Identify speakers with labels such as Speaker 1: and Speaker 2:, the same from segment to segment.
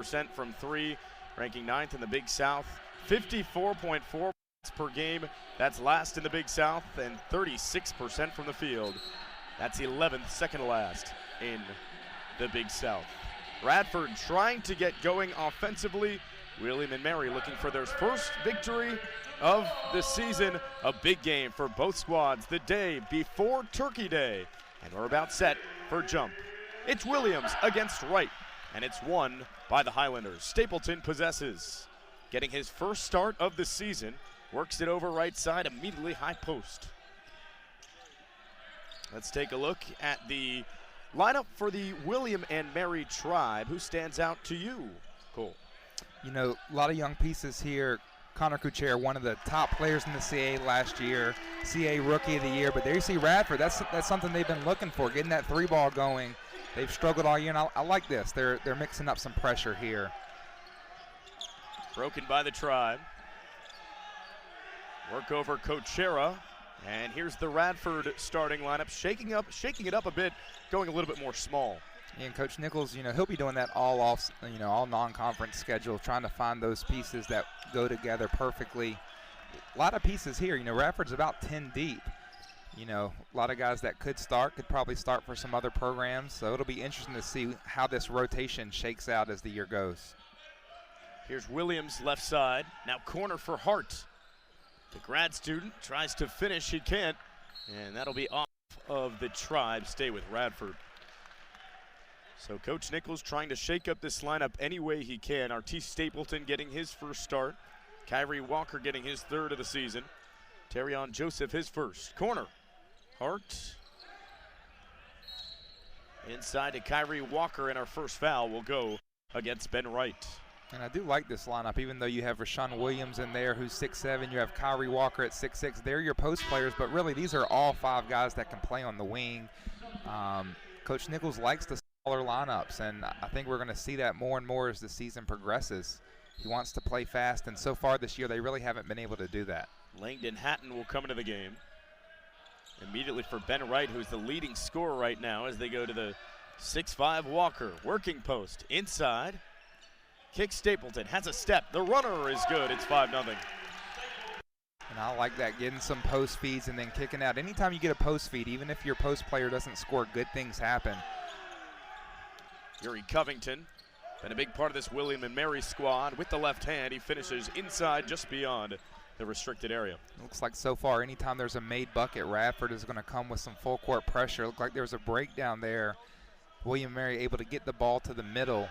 Speaker 1: 40% from three, ranking 9th in the Big South. 54.4 points per game. That's last in the Big South, and 36% from the field. That's 11th, second to last in the Big South. Radford trying to get going offensively. William and Mary looking for their first victory of the season. A big game for both squads the day before Turkey Day. And we're about set for jump. It's Williams against Wright, and it's won by the Highlanders. Stapleton possesses, getting his first start of the season. Works it over right side, immediately high post. Let's take a look at the lineup for the William and Mary tribe. Who stands out to you, Cole?
Speaker 2: You know, a lot of young pieces here. Connor Kucher, one of the top players in the CAA last year, CAA Rookie of the Year. But there you see Radford. That's something they've been looking for, getting that three ball going. They've struggled all year, and I like this. They're mixing up some pressure here.
Speaker 1: Broken by the tribe. Work over Cochera, and here's the Radford starting lineup, shaking it up a bit, going a little bit more small.
Speaker 2: And Coach Nichols, you know, he'll be doing that all non-conference schedule, trying to find those pieces that go together perfectly. A lot of pieces here. You know, Radford's about 10 deep. You know, a lot of guys that could probably start for some other programs. So it'll be interesting to see how this rotation shakes out as the year goes.
Speaker 1: Here's Williams left side. Now corner for Hart. The grad student tries to finish, he can't. And that'll be off of the tribe. Stay with Radford. So Coach Nichols trying to shake up this lineup any way he can. Artis Stapleton getting his first start. Kyrie Walker getting his third of the season. Terrion Joseph his first. Corner. Hart. Inside to Kyrie Walker, and our first foul will go against Ben Wright.
Speaker 2: And I do like this lineup, even though you have Rashawn Williams in there who's 6'7", you have Kyrie Walker at 6'6". They're your post players, but really these are all five guys that can play on the wing. Coach Nichols likes the smaller lineups, and I think we're going to see that more and more as the season progresses. He wants to play fast, and so far this year they really haven't been able to do that.
Speaker 1: Langdon Hatton will come into the game. Immediately for Ben Wright, who's the leading scorer right now as they go to the 6'5" Walker. Working post inside. Kick Stapleton, has a step. The runner is good. It's 5-0.
Speaker 2: And I like that, getting some post feeds and then kicking out. Anytime you get a post feed, even if your post player doesn't score, good things happen.
Speaker 1: Yuri Covington, been a big part of this William and Mary squad. With the left hand, he finishes inside just beyond the restricted area.
Speaker 2: It looks like so far, anytime there's a made bucket, Radford is going to come with some full court pressure. It looked like there was a breakdown there. William and Mary able to get the ball to the middle.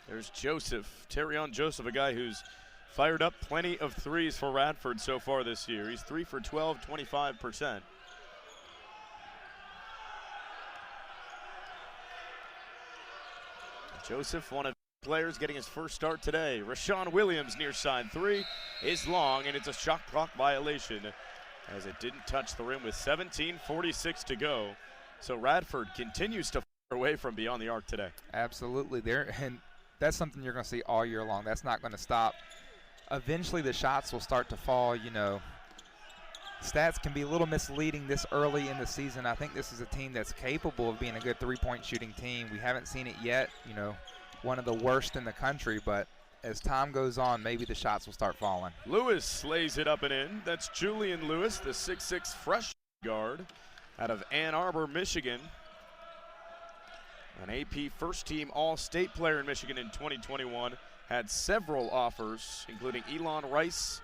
Speaker 1: There's Joseph, Terrion Joseph, a guy who's fired up plenty of threes for Radford so far this year. He's 3 for 12, 25%. Joseph, one of the players getting his first start today. Rashawn Williams near side three is long, and it's a shot clock violation as it didn't touch the rim with 17:46 to go. So Radford continues to fire away from beyond the arc today.
Speaker 2: Absolutely. And that's something you're going to see all year long. That's not going to stop. Eventually the shots will start to fall. You know, stats can be a little misleading this early in the season. I think this is a team that's capable of being a good three-point shooting team. We haven't seen it yet, you know, one of the worst in the country, but as time goes on, maybe the shots will start falling.
Speaker 1: Lewis lays it up and in. That's Julian Lewis, the 6'6" freshman guard out of Ann Arbor, Michigan. An AP first-team All-State player in Michigan in 2021. Had several offers, including Elon Rice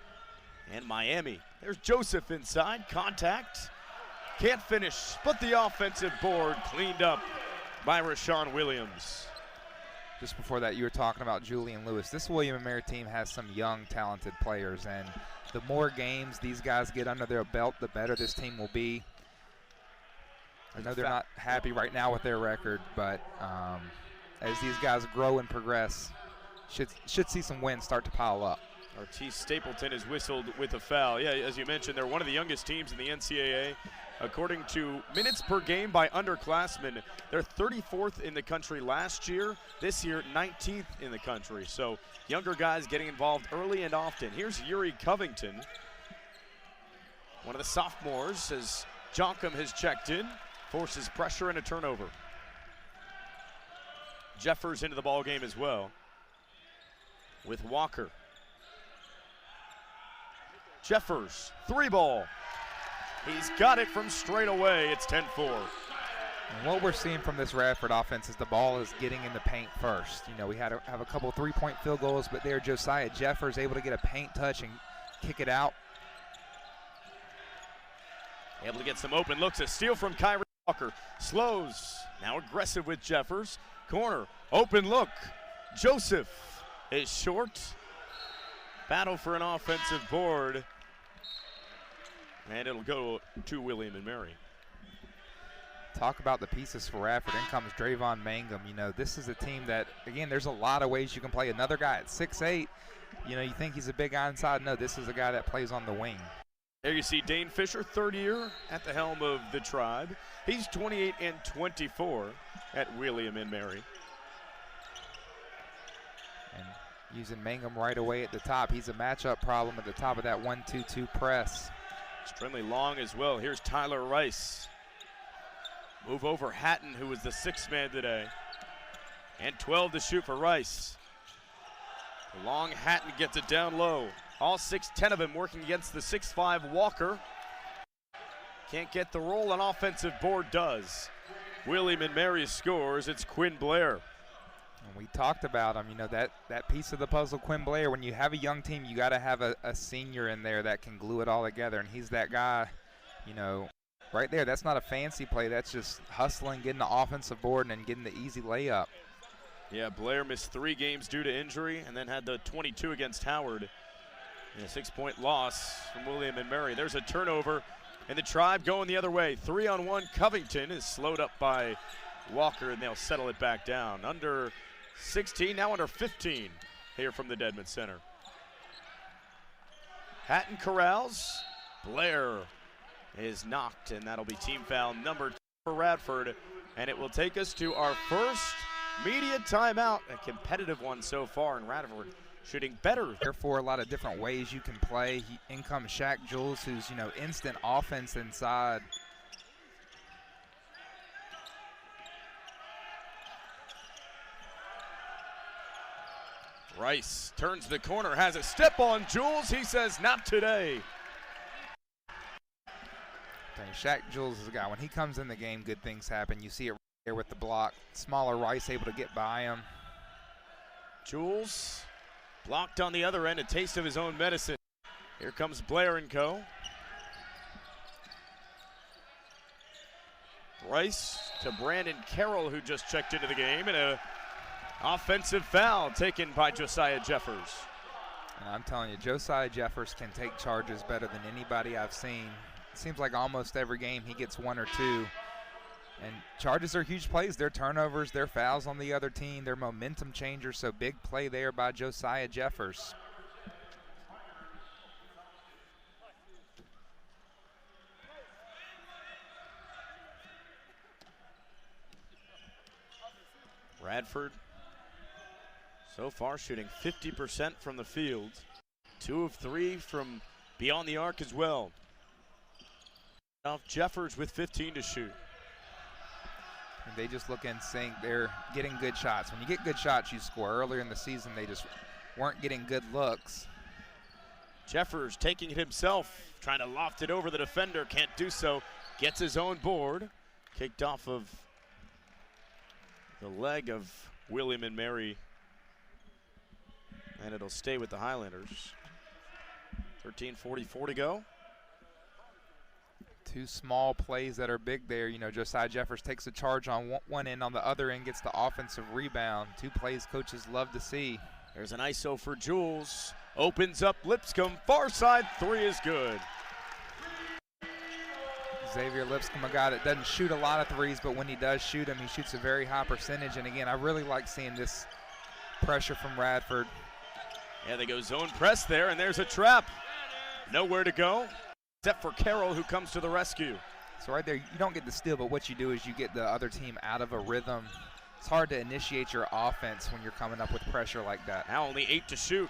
Speaker 1: and Miami. There's Joseph inside, contact. Can't finish, but the offensive board cleaned up by Rashawn Williams.
Speaker 2: Just before that, you were talking about Julian Lewis. This William & Mary team has some young, talented players, and the more games these guys get under their belt, the better this team will be. I know they're not happy right now with their record, but as these guys grow and progress, should see some wins start to pile up.
Speaker 1: Artis Stapleton is whistled with a foul. Yeah, as you mentioned, they're one of the youngest teams in the NCAA. According to minutes per game by underclassmen, they're 34th in the country last year. This year, 19th in the country. So younger guys getting involved early and often. Here's Yuri Covington, one of the sophomores, as Jonkum has checked in, forces pressure and a turnover. Jeffers into the ball game as well with Walker. Jeffers, 3-ball. He's got it from straight away. It's 10-4.
Speaker 2: And what we're seeing from this Radford offense is the ball is getting in the paint first. You know, we had to have a couple three-point field goals, but there Josiah Jeffers able to get a paint touch and kick it out.
Speaker 1: Able to get some open looks. A steal from Kyrie Walker. Slows. Now aggressive with Jeffers. Corner. Open look. Joseph is short. Battle for an offensive board. And it'll go to William and Mary.
Speaker 2: Talk about the pieces for Radford. In comes Drayvon Mangum. You know, this is a team that, again, there's a lot of ways you can play. Another guy at 6'8", you know, you think he's a big guy inside. No, this is a guy that plays on the wing.
Speaker 1: There you see Dane Fisher, third year at the helm of the Tribe. He's 28 and 24 at William and Mary.
Speaker 2: And using Mangum right away at the top. He's a matchup problem at the top of that 1-2-2 press.
Speaker 1: Extremely long as well. Here's Tyler Rice. Move over Hatton, who was the sixth man today. And 12 to shoot for Rice. Long Hatton gets it down low. All 6'10" of him working against the 6'5" Walker. Can't get the roll, an offensive board does. William and Mary scores. It's Quinn Blair.
Speaker 2: And we talked about him, you know, that piece of the puzzle, Quinn Blair. When you have a young team, you got to have a senior in there that can glue it all together, and he's that guy, you know, right there. That's not a fancy play. That's just hustling, getting the offensive board, and then getting the easy layup.
Speaker 1: Yeah, Blair missed 3 games due to injury and then had the 22 against Howard in a 6-point loss from William and Mary. There's a turnover, and the Tribe going the other way. 3-on-1. Covington is slowed up by Walker, and they'll settle it back down. Under 16, now under 15 here from the Dedman Center. Hatton corrals. Blair is knocked, and that'll be team foul number 2 for Radford. And it will take us to our first media timeout, a competitive one so far, and Radford shooting better.
Speaker 2: Therefore, a lot of different ways you can play. In comes Shaq Jules, who's, you know, instant offense inside.
Speaker 1: Rice turns the corner, has a step on Jules. He says, not today.
Speaker 2: Shaq Jules is a guy, when he comes in the game, good things happen. You see it right there with the block. Smaller Rice able to get by him.
Speaker 1: Jules blocked on the other end, a taste of his own medicine. Here comes Blair and co. Rice to Brandon Carroll, who just checked into the game, and a offensive foul taken by Josiah Jeffers.
Speaker 2: And I'm telling you, Josiah Jeffers can take charges better than anybody I've seen. It seems like almost every game he gets 1 or 2. And charges are huge plays. They're turnovers, they're fouls on the other team, they're momentum changers, so big play there by Josiah Jeffers.
Speaker 1: Radford so far shooting 50% from the field. 2 of 3 from beyond the arc as well. Now Jeffers with 15 to shoot.
Speaker 2: And they just look in sync. They're getting good shots. When you get good shots, you score. Earlier in the season, they just weren't getting good looks.
Speaker 1: Jeffers taking it himself, trying to loft it over the defender. Can't do so. Gets his own board. Kicked off of the leg of William and Mary. And it'll stay with the Highlanders. 13:44 to go.
Speaker 2: 2 small plays that are big there. You know, Josiah Jeffers takes a charge on one end, on the other end gets the offensive rebound. 2 plays coaches love to see.
Speaker 1: There's an ISO for Jules. Opens up Lipscomb. Far side 3 is good.
Speaker 2: Xavier Lipscomb, a guy that doesn't shoot a lot of threes, but when he does shoot them, he shoots a very high percentage. And again, I really like seeing this pressure from Radford.
Speaker 1: Yeah, they go zone press there, and there's a trap. Nowhere to go, except for Carroll, who comes to the rescue.
Speaker 2: So right there, you don't get the steal, but what you do is you get the other team out of a rhythm. It's hard to initiate your offense when you're coming up with pressure like that.
Speaker 1: Now only 8 to shoot.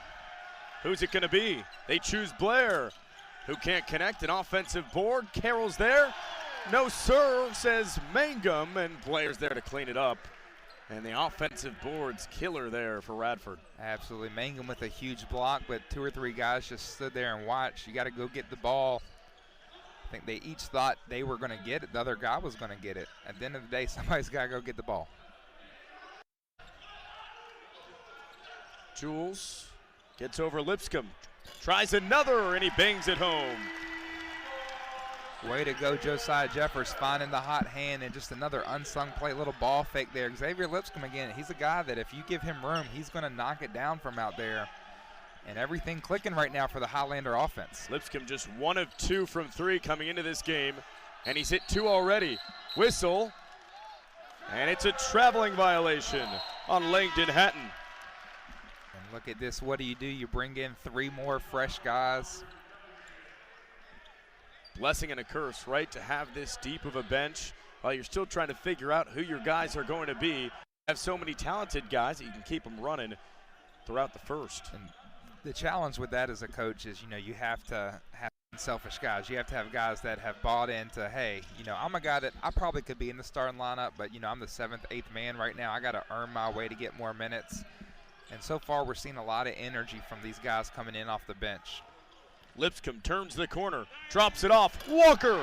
Speaker 1: Who's it going to be? They choose Blair, who can't connect. An offensive board. Carroll's there. No, sir, says Mangum, and Blair's there to clean it up. And the offensive boards killer there for Radford.
Speaker 2: Absolutely. Mangum with a huge block, but 2 or 3 guys just stood there and watched. You got to go get the ball. I think they each thought they were going to get it. The other guy was going to get it. At the end of the day, somebody's got to go get the ball.
Speaker 1: Jules gets over Lipscomb. Tries another, and he bangs it home.
Speaker 2: Way to go, Josiah Jeffers, finding the hot hand, and just another unsung play, little ball fake there. Xavier Lipscomb again, he's a guy that if you give him room, he's going to knock it down from out there. And everything clicking right now for the Highlander offense.
Speaker 1: Lipscomb just 1 of 2 from 3 coming into this game, and he's hit 2 already. Whistle, and it's a traveling violation on Langdon Hatton.
Speaker 2: And look at this, what do? You bring in 3 more fresh guys.
Speaker 1: Blessing and a curse, right, to have this deep of a bench while you're still trying to figure out who your guys are going to be. You have so many talented guys that you can keep them running throughout the first.
Speaker 2: And the challenge with that as a coach is, you have to have selfish guys. You have to have guys that have bought into, hey, I'm a guy that I probably could be in the starting lineup, but, I'm the 7th, 8th man right now. I got to earn my way to get more minutes. And so far we're seeing a lot of energy from these guys coming in off the bench.
Speaker 1: Lipscomb turns the corner, drops it off. Walker!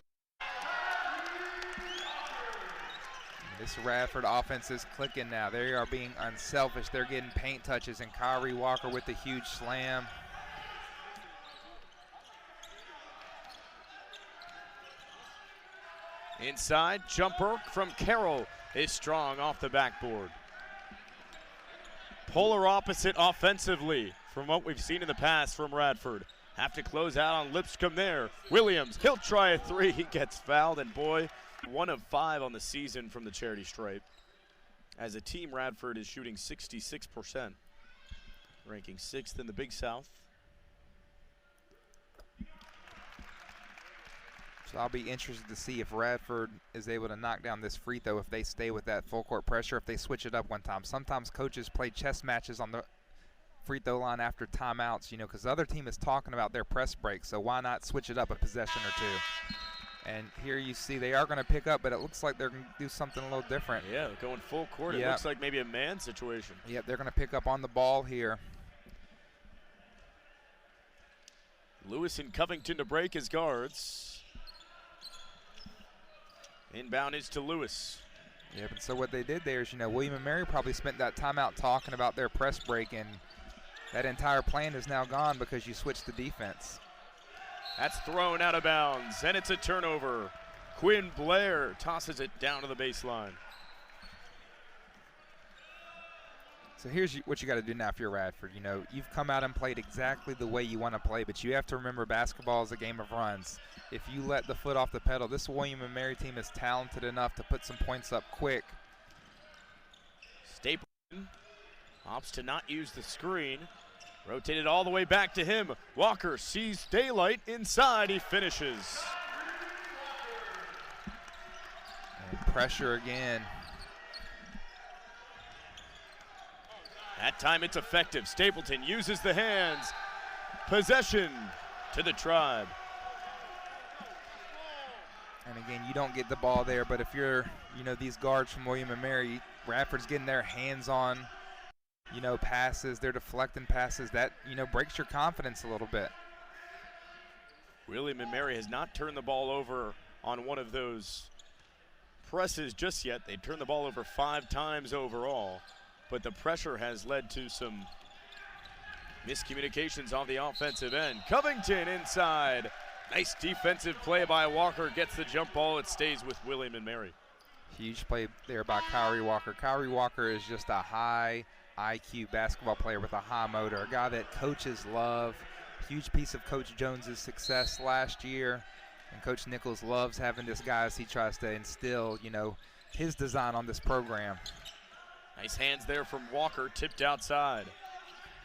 Speaker 2: This Radford offense is clicking now. They are being unselfish. They're getting paint touches, and Kyrie Walker with the huge slam.
Speaker 1: Inside, jumper from Carroll is strong off the backboard. Polar opposite offensively from what we've seen in the past from Radford. Have to close out on Lipscomb there. Williams, he'll try a 3. He gets fouled, and boy, 1 of 5 on the season from the charity stripe. As a team, Radford is shooting 66%, ranking 6th in the Big South.
Speaker 2: So I'll be interested to see if Radford is able to knock down this free throw if they stay with that full court pressure, if they switch it up one time. Sometimes coaches play chess matches on the free throw line after timeouts, because the other team is talking about their press break, so why not switch it up a possession or 2? And here you see they are going to pick up, but it looks like they're going to do something a little different.
Speaker 1: Yeah, going full court. It looks like maybe a man situation.
Speaker 2: Yep, they're going to pick up on the ball here.
Speaker 1: Lewis and Covington to break his guards. Inbound is to Lewis.
Speaker 2: Yep, and so what they did there is, William and Mary probably spent that timeout talking about their press break, and that entire plan is now gone because you switched the defense.
Speaker 1: That's thrown out of bounds, and it's a turnover. Quinn Blair tosses it down to the baseline.
Speaker 2: So here's what you got to do now if you're Radford. You've come out and played exactly the way you want to play, but you have to remember basketball is a game of runs. If you let the foot off the pedal, this William and Mary team is talented enough to put some points up quick.
Speaker 1: Stapleton opts to not use the screen. Rotated all the way back to him. Walker sees daylight inside. He finishes.
Speaker 2: And pressure again.
Speaker 1: That time it's effective. Stapleton uses the hands. Possession to the Tribe.
Speaker 2: And again, you don't get the ball there, but if you're, these guards from William and Mary, Radford's getting their hands on, passes, they're deflecting passes. That, breaks your confidence a little bit.
Speaker 1: William and Mary has not turned the ball over on one of those presses just yet. They turned the ball over 5 times overall, but the pressure has led to some miscommunications on the offensive end. Covington inside. Nice defensive play by Walker. Gets the jump ball. It stays with William and Mary.
Speaker 2: Huge play there by Kyrie Walker. Kyrie Walker is just a high IQ basketball player with a high motor, a guy that coaches love. Huge piece of Coach Jones's success last year, and Coach Nichols loves having this guy as he tries to instill, his design on this program.
Speaker 1: Nice hands there from Walker, tipped outside.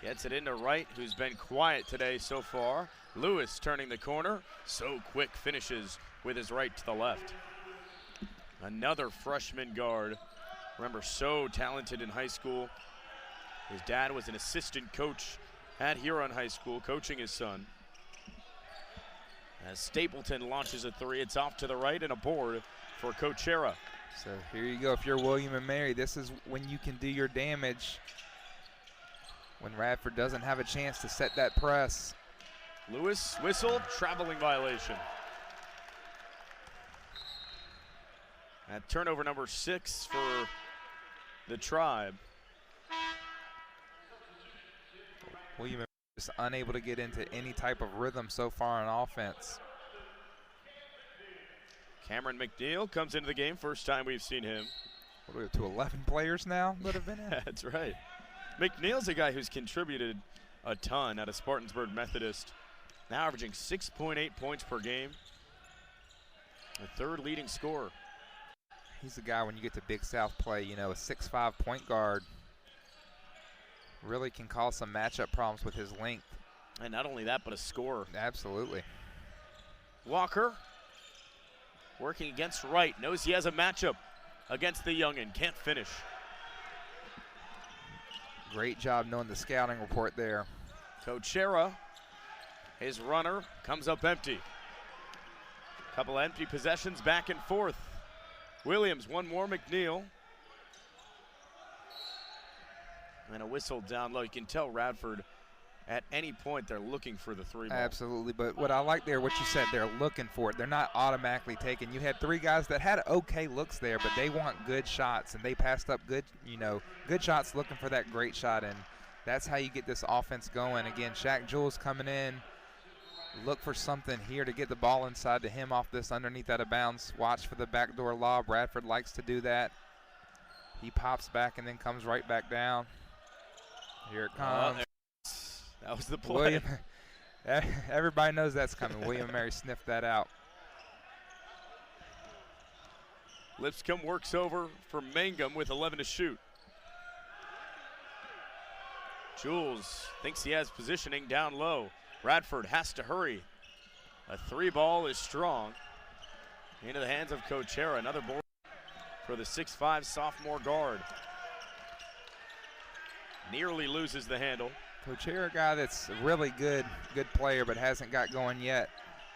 Speaker 1: Gets it into Wright, who's been quiet today so far. Lewis turning the corner, so quick finishes with his right to the left. Another freshman guard. Remember, so talented in high school. His dad was an assistant coach at Huron High School, coaching his son. As Stapleton launches a 3, it's off to the right and a board for Coachera.
Speaker 2: So here you go. If you're William & Mary, this is when you can do your damage. When Radford doesn't have a chance to set that press.
Speaker 1: Lewis whistled, traveling violation. At turnover number 6 for the Tribe.
Speaker 2: William is unable to get into any type of rhythm so far on offense.
Speaker 1: Cameron Mcdeal comes into the game. First time we've seen him.
Speaker 2: What do we have to 11 players now that have been in?
Speaker 1: That's right. McNeil's a guy who's contributed a ton out of Spartansburg Methodist. Now averaging 6.8 points per game. The third leading scorer.
Speaker 2: He's the guy when you get to Big South play, you know, a 6'5" point guard. Really can cause some matchup problems with his length.
Speaker 1: And not only that, but a scorer.
Speaker 2: Absolutely.
Speaker 1: Walker working against Wright. Knows he has a matchup against the youngin. Can't finish.
Speaker 2: Great job knowing the scouting report there.
Speaker 1: Cochera, his runner, comes up empty. Couple empty possessions back and forth. Williams, one more, McNeil. And a whistle down low. You can tell Radford at any point they're looking for the 3 ball.
Speaker 2: Absolutely, but what I like there, what you said, they're looking for it. They're not automatically taking. You had 3 guys that had okay looks there, but they want good shots, and they passed up good, you know, good shots looking for that great shot, and that's how you get this offense going. Again, Shaq Jules coming in. Look for something here to get the ball inside to him off this underneath out of bounds. Watch for the backdoor lob. Radford likes to do that. He pops back and then comes right back down. Here it comes.
Speaker 1: That was the play.
Speaker 2: Everybody knows that's coming. William & Mary sniffed that out.
Speaker 1: Lipscomb works over for Mangum with 11 to shoot. Jules thinks he has positioning down low. Radford has to hurry. A 3 ball is strong. Into the hands of Cochera. Another board for the 6'5" sophomore guard. Nearly loses the handle.
Speaker 2: Cochera, guy that's a really good player, but hasn't got going yet.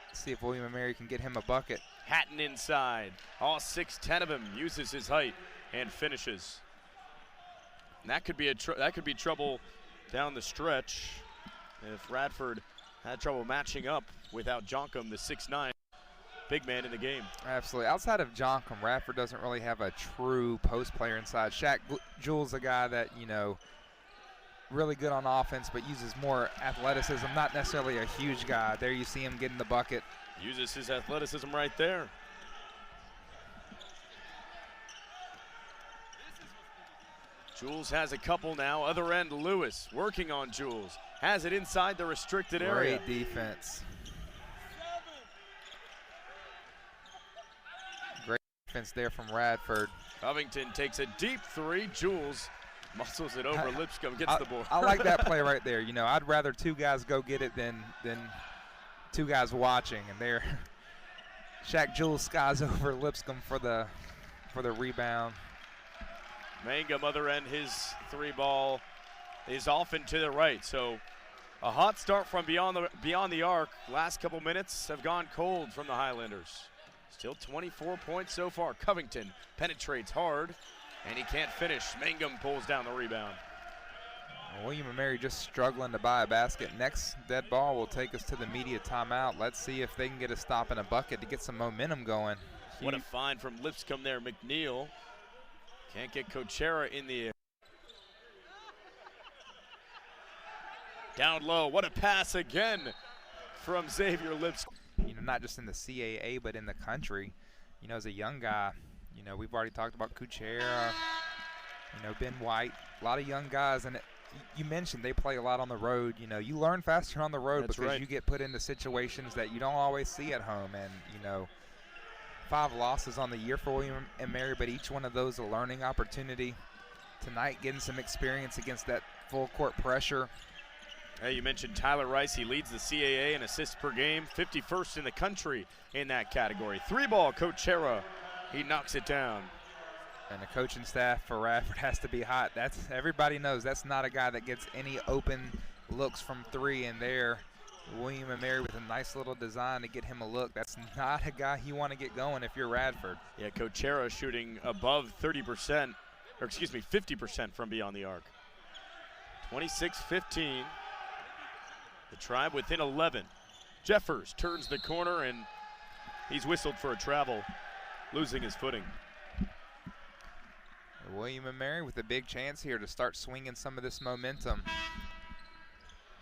Speaker 2: Let's see if William & Mary can get him a bucket.
Speaker 1: Hatton inside. All 6'10" of him uses his height and finishes. And that could be trouble down the stretch if Radford had trouble matching up without Jonkum, the 6'9" big man in the game.
Speaker 2: Absolutely. Outside of Jonkum, Radford doesn't really have a true post player inside. Shaq Jules, a guy that, you know, really good on offense, but uses more athleticism, not necessarily a huge guy. There you see him getting the bucket.
Speaker 1: Uses his athleticism right there. Jules has a couple now. Other end, Lewis working on Jules. Has it inside the restricted area.
Speaker 2: Great defense. Great defense there from Radford.
Speaker 1: Covington takes a deep 3. Jules muscles it over. Lipscomb gets the board.
Speaker 2: I like that play right there. You know, I'd rather 2 guys go get it than 2 guys watching. And there, Shaq Jules skies over Lipscomb for the rebound.
Speaker 1: Mangum, other end, his 3 ball is off and to the right. So a hot start from beyond the arc. Last couple minutes have gone cold from the Highlanders. Still 24 points so far. Covington penetrates hard, and he can't finish. Mangum pulls down the rebound.
Speaker 2: William & Mary just struggling to buy a basket. Next dead ball will take us to the media timeout. Let's see if they can get a stop and a bucket to get some momentum going.
Speaker 1: What a find from Lipscomb there. McNeil can't get Cochera in the air. Down low, what a pass again from Xavier Lipscomb.
Speaker 2: You know, not just in the CAA, but in the country. You know, as a young guy, you know, we've already talked about Cochera, you know, Ben White, a lot of young guys. And you mentioned they play a lot on the road. You know, you learn faster on the road. That's because right. You get put into situations that you don't always see at home. And, you know, 5 losses on the year for William & Mary, but each one of those a learning opportunity. Tonight, getting some experience against that full court pressure.
Speaker 1: Hey, you mentioned Tyler Rice. He leads the CAA in assists per game, 51st in the country in that category. 3 ball, Cochera. He knocks it down.
Speaker 2: And the coaching staff for Radford has to be hot. Everybody knows that's not a guy that gets any open looks from 3, and there William and Mary with a nice little design to get him a look. That's not a guy you want to get going if you're Radford.
Speaker 1: Yeah, Cochera shooting above 30%, or excuse me, 50% from beyond the arc. 26-15. The Tribe within 11. Jeffers turns the corner and he's whistled for a travel, losing his footing.
Speaker 2: William and Mary with a big chance here to start swinging some of this momentum.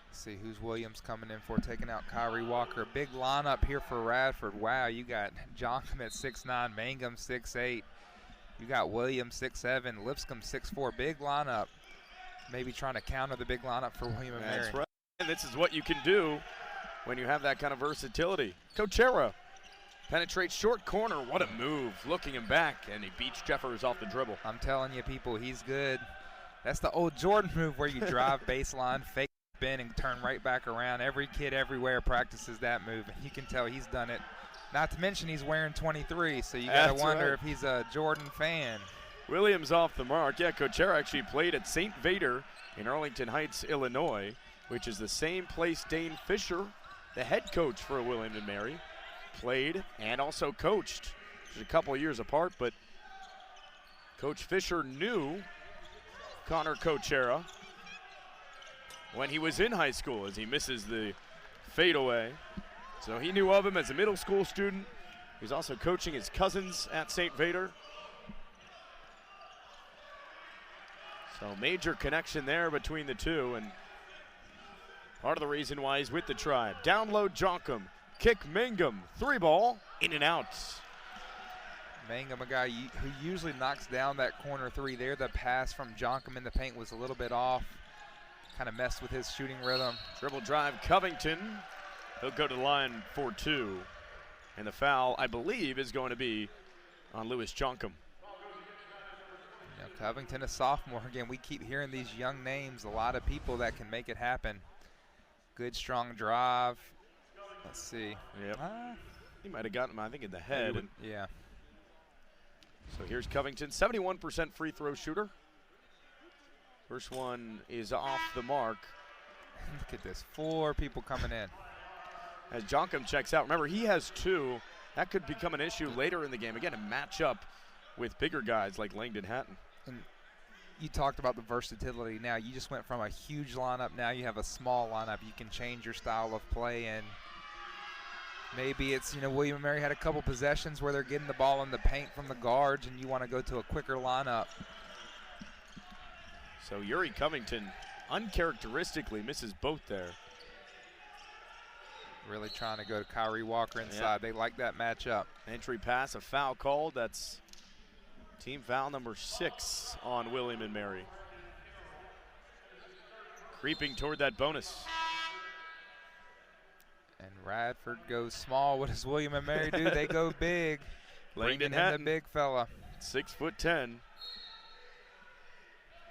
Speaker 2: Let's see who's Williams coming in for, taking out Kyrie Walker. Big lineup here for Radford. Wow, you got Johnson at 6'9", Mangum 6'8". You got Williams 6'7", Lipscomb 6'4". Big lineup. Maybe trying to counter the big lineup for William and Mary.
Speaker 1: That's right. And this is what you can do when you have that kind of versatility. Cochera penetrates short corner. What a move. Looking him back, and he beats Jeffers off the dribble.
Speaker 2: I'm telling you, people, he's good. That's the old Jordan move where you drive baseline, fake spin, and turn right back around. Every kid everywhere practices that move, and you can tell he's done it. Not to mention he's wearing 23, so you got to wonder if he's a Jordan fan.
Speaker 1: Williams off the mark. Yeah, Cochera actually played at St. Vader in Arlington Heights, Illinois, which is the same place Dane Fisher, the head coach for William and Mary, played and also coached. Just a couple of years apart, but Coach Fisher knew Connor Cochera when he was in high school, as he misses the fadeaway. So he knew of him as a middle school student. He's also coaching his cousins at St. Vader. So major connection there between the two, and part of the reason why he's with the Tribe. Down low Jonkum, kick Mangum, 3-ball, in and out.
Speaker 2: Mangum, a guy who usually knocks down that corner three there. The pass from Jonkum in the paint was a little bit off. Kind of messed with his shooting rhythm.
Speaker 1: Dribble drive Covington. He'll go to the line for 2. And the foul, I believe, is going to be on Lewis Jonkum.
Speaker 2: Covington, a sophomore. Again, we keep hearing these young names, a lot of people that can make it happen. Good, strong drive. Let's see.
Speaker 1: Yep. He might have gotten him, I think, in the head.
Speaker 2: Yeah.
Speaker 1: So here's Covington, 71% free throw shooter. First one is off the mark.
Speaker 2: Look at this, 4 people coming in.
Speaker 1: As Jonkum checks out, remember, he has 2. That could become an issue later in the game. Again, a matchup with bigger guys like Langdon Hatton.
Speaker 2: And you talked about the versatility. Now you just went from a huge lineup. Now you have a small lineup. You can change your style of play, and maybe it's, William and Mary had a couple possessions where they're getting the ball in the paint from the guards, and you want to go to a quicker lineup.
Speaker 1: So Yuri Covington uncharacteristically misses both there.
Speaker 2: Really trying to go to Kyrie Walker inside. They like that matchup.
Speaker 1: Entry pass, a foul called. That's team foul number 6 on William and Mary. Creeping toward that bonus.
Speaker 2: And Radford goes small. What does William and Mary do? They go big.
Speaker 1: Langdon
Speaker 2: Hatton,
Speaker 1: Hatton,
Speaker 2: the big fella.
Speaker 1: 6'10".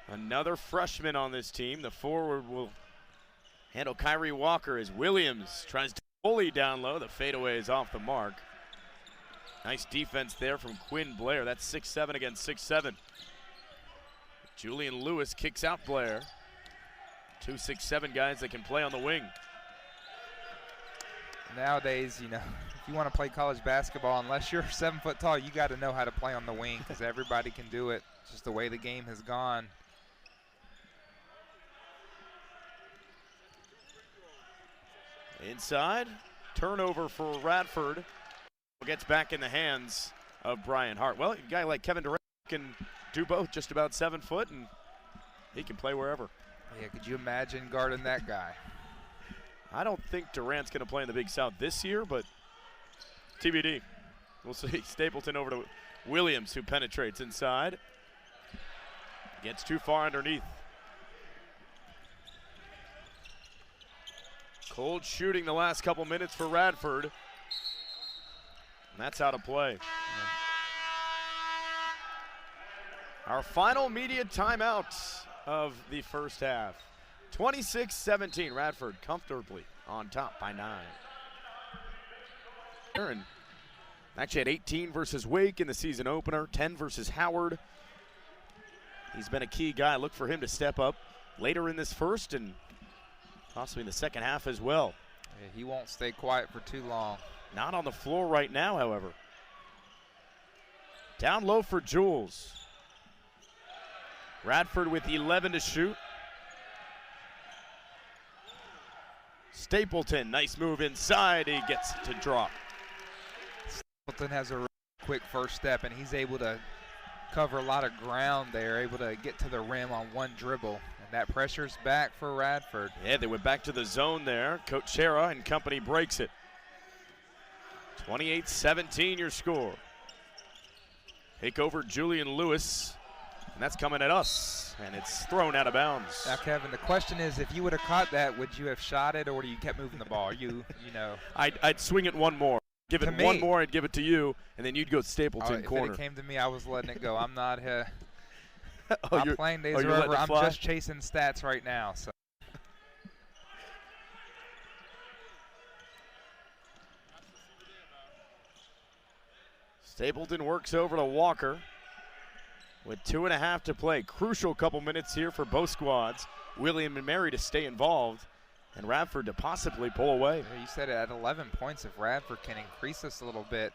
Speaker 1: Another freshman on this team. The forward will handle Kyrie Walker as Williams tries to bully down low. The fadeaway is off the mark. Nice defense there from Quinn Blair. That's 6'7" against 6'7". Julian Lewis kicks out Blair. 2 6'7" guys that can play on the wing.
Speaker 2: Nowadays, if you want to play college basketball, unless you're 7 foot tall, you got to know how to play on the wing because everybody can do it. It's just the way the game has gone.
Speaker 1: Inside, turnover for Radford. Gets back in the hands of Brian Hart. Well, a guy like Kevin Durant can do both, just about 7 foot, and he can play wherever.
Speaker 2: Yeah, could you imagine guarding that guy?
Speaker 1: I don't think Durant's going to play in the Big South this year, but TBD. We'll see. Stapleton over to Williams, who penetrates inside. Gets too far underneath. Cold shooting the last couple minutes for Radford. And that's out of play. Our final media timeout of the first half. 26-17, Radford comfortably on top by 9. Aaron actually had 18 versus Wake in the season opener, 10 versus Howard. He's been a key guy. Look for him to step up later in this first and possibly in the second half as well.
Speaker 2: Yeah, he won't stay quiet for too long.
Speaker 1: Not on the floor right now, however. Down low for Jules. Radford with 11 to shoot. Stapleton, nice move inside. He gets to drop.
Speaker 2: Stapleton has a really quick first step, and he's able to cover a lot of ground there, able to get to the rim on one dribble. And that pressure's back for Radford.
Speaker 1: Yeah, they went back to the zone there. Coach Shera and company breaks it. 28-17 your score. Take over Julian Lewis, and that's coming at us, and it's thrown out of bounds.
Speaker 2: Now, Kevin, the question is, if you would have caught that, would you have shot it, or would you kept moving the ball? You know.
Speaker 1: I'd swing it one more. Give it one more, I'd give it to you, and then you'd go Stapleton corner.
Speaker 2: If it came to me, I was letting it go. I'm not.
Speaker 1: Oh,
Speaker 2: my playing days are over. I'm just chasing stats right now. So.
Speaker 1: Stapleton works over to Walker with 2.5 to play. Crucial couple minutes here for both squads. William and Mary to stay involved, and Radford to possibly pull away.
Speaker 2: You said it, at 11 points, if Radford can increase this a little bit,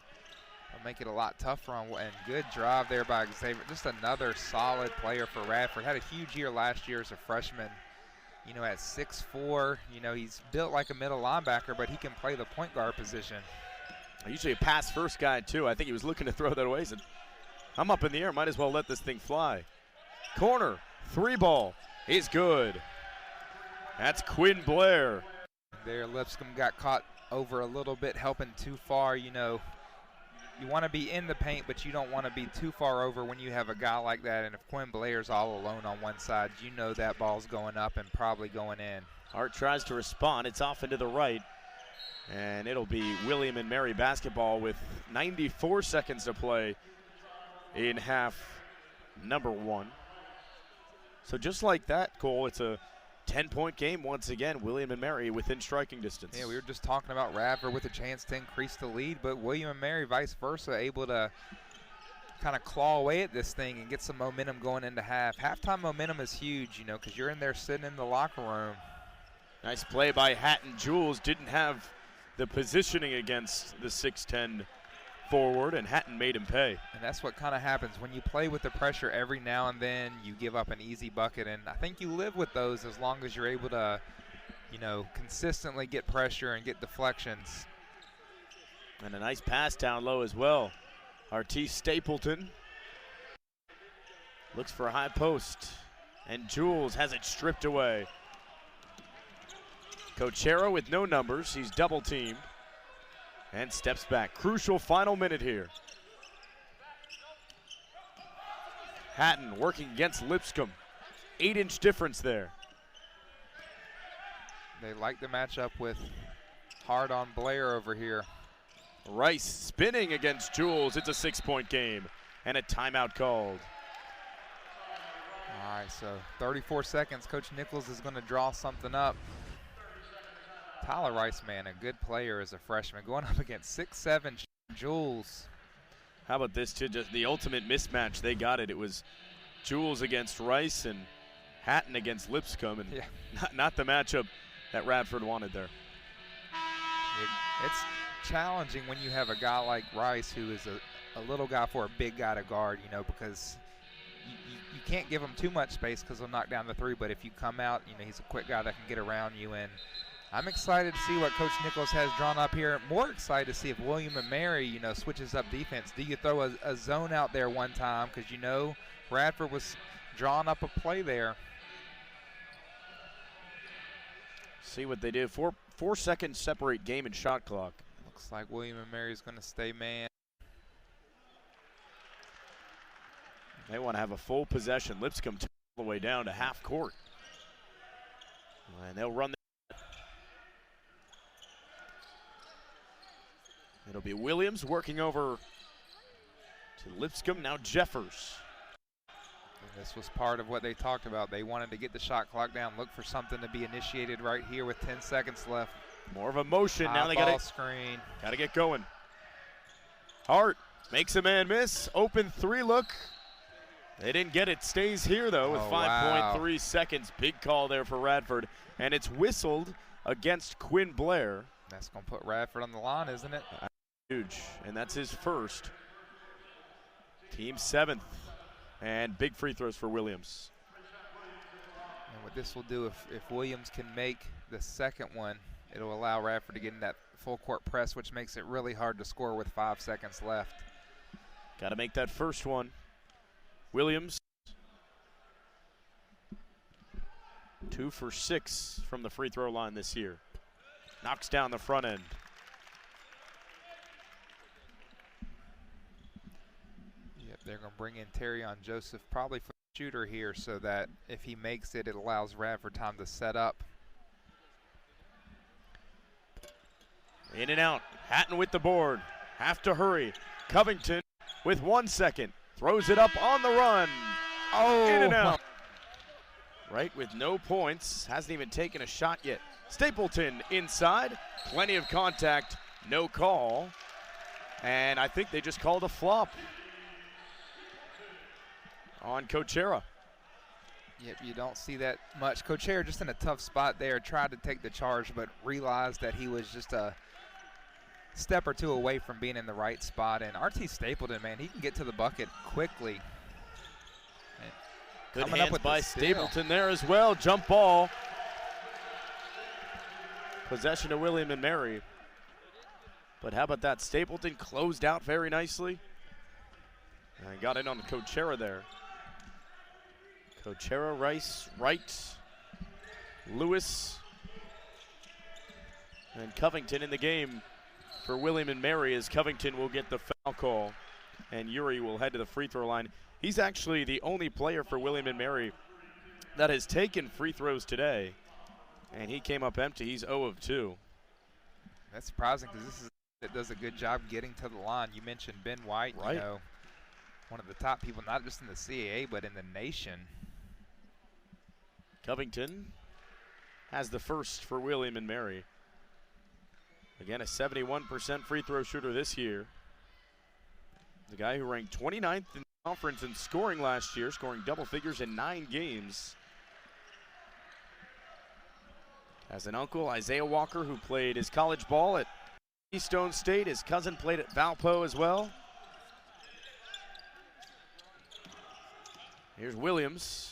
Speaker 2: it'll make it a lot tougher. And good drive there by Xavier. Just another solid player for Radford. Had a huge year last year as a freshman. You know, at 6'4", you know, he's built like a middle linebacker, but he can play the point guard position.
Speaker 1: Usually a pass-first guy, too. I think he was looking to throw that away. He said, I'm up in the air. Might as well let this thing fly. Corner, 3-ball. He's good. That's Quinn Blair.
Speaker 2: There, Lipscomb got caught over a little bit, helping too far. You know, you want to be in the paint, but you don't want to be too far over when you have a guy like that. And if Quinn Blair's all alone on one side, you know that ball's going up and probably going in.
Speaker 1: Hart tries to respond. It's off into the right. And it'll be William and Mary basketball with 94 seconds to play in half number 1. So just like that, Cole, it's a 10-point game once again. William and Mary within striking distance.
Speaker 2: Yeah, we were just talking about Radford with a chance to increase the lead, but William and Mary vice versa, able to kind of claw away at this thing and get some momentum going into half. Halftime momentum is huge, you know, because you're in there sitting in the locker room.
Speaker 1: Nice play by Hatton. Jules didn't have the positioning against the 6'10" forward, and Hatton made him pay.
Speaker 2: And that's what kind of happens when you play with the pressure. Every now and then you give up an easy bucket, and I think you live with those as long as you're able to, you know, consistently get pressure and get deflections.
Speaker 1: And a nice pass down low as well. Artis Stapleton looks for a high post, and Jules has it stripped away. Cochero with no numbers. He's double teamed and steps back. Crucial final minute here. Hatton working against Lipscomb. 8-inch difference there.
Speaker 2: They like the matchup with Hart on Blair over here.
Speaker 1: Rice spinning against Jules. It's a 6-point game and a timeout called.
Speaker 2: All right, so 34 seconds. Coach Nichols is going to draw something up. Tyler Rice, man, a good player as a freshman, going up against 6'7" Jules.
Speaker 1: How about this, too? Just the ultimate mismatch. They got it. It was Jules against Rice and Hatton against Lipscomb, and not the matchup that Radford wanted there.
Speaker 2: It's challenging when you have a guy like Rice who is a little guy for a big guy to guard, you know, because you can't give him too much space because he'll knock down the three, but if you come out, you know, he's a quick guy that can get around you, and I'm excited to see what Coach Nichols has drawn up here. More excited to see if William and Mary, you know, switches up defense. Do you throw a zone out there one time? Because, you know, Radford was drawing up a play there.
Speaker 1: See what they did. 4 seconds separate game and shot clock.
Speaker 2: Looks like William and Mary is going to stay man.
Speaker 1: They want to have a full possession. Lipscomb all the way down to half court. And they'll run. It'll be Williams working over to Lipscomb, now Jeffers.
Speaker 2: And this was part of what they talked about. They wanted to get the shot clock down, look for something to be initiated right here with 10 seconds left.
Speaker 1: More of a motion. Now they got to get going. Hart makes a man miss. Open 3 look. They didn't get it. Stays here, though, with 5.3 seconds. Big call there for Radford. And it's whistled against Quinn Blair.
Speaker 2: That's going to put Radford on the line, isn't it?
Speaker 1: Huge. And that's his first. Team 7th. And big free throws for Williams.
Speaker 2: And what this will do, if Williams can make the second one, it'll allow Radford to get in that full court press, which makes it really hard to score with 5 seconds left.
Speaker 1: Got to make that first one. Williams, 2 for 6 from the free throw line this year. Knocks down the front end.
Speaker 2: Yep, they're going to bring in Terrion Joseph probably for the shooter here so that if he makes it, it allows Radford time to set up.
Speaker 1: In and out. Hatton with the board. Have to hurry. Covington with 1 second. Throws it up on the run.
Speaker 2: Oh!
Speaker 1: In and out. Right with no points. Hasn't even taken a shot yet. Stapleton inside. Plenty of contact. No call. And I think they just called a flop on Cochera.
Speaker 2: Yep, you don't see that much. Cochera just in a tough spot there. Tried to take the charge, but realized that he was just a step or two away from being in the right spot. And RT Stapleton, man, he can get to the bucket quickly.
Speaker 1: Good hands by Stapleton there as well. Jump ball. Possession to William and Mary. But how about that? Stapleton closed out very nicely. And got in on Cochera there. Cochera, Rice, Wright, Lewis, and Covington in the game for William and Mary, as Covington will get the foul call and Yuri will head to the free throw line. He's actually the only player for William and Mary that has taken free throws today, and he came up empty. He's 0 of 2.
Speaker 2: That's surprising because this is that does a good job getting to the line. You mentioned Ben White,
Speaker 1: right.
Speaker 2: You know, one of the top people, not just in the CAA, but in the nation.
Speaker 1: Covington has the first for William and Mary. Again, a 71% free throw shooter this year. The guy who ranked 29th in the conference in scoring last year, scoring double figures in 9 games. Has an uncle, Isaiah Walker, who played his college ball at Keystone State. His cousin played at Valpo as well. Here's Williams.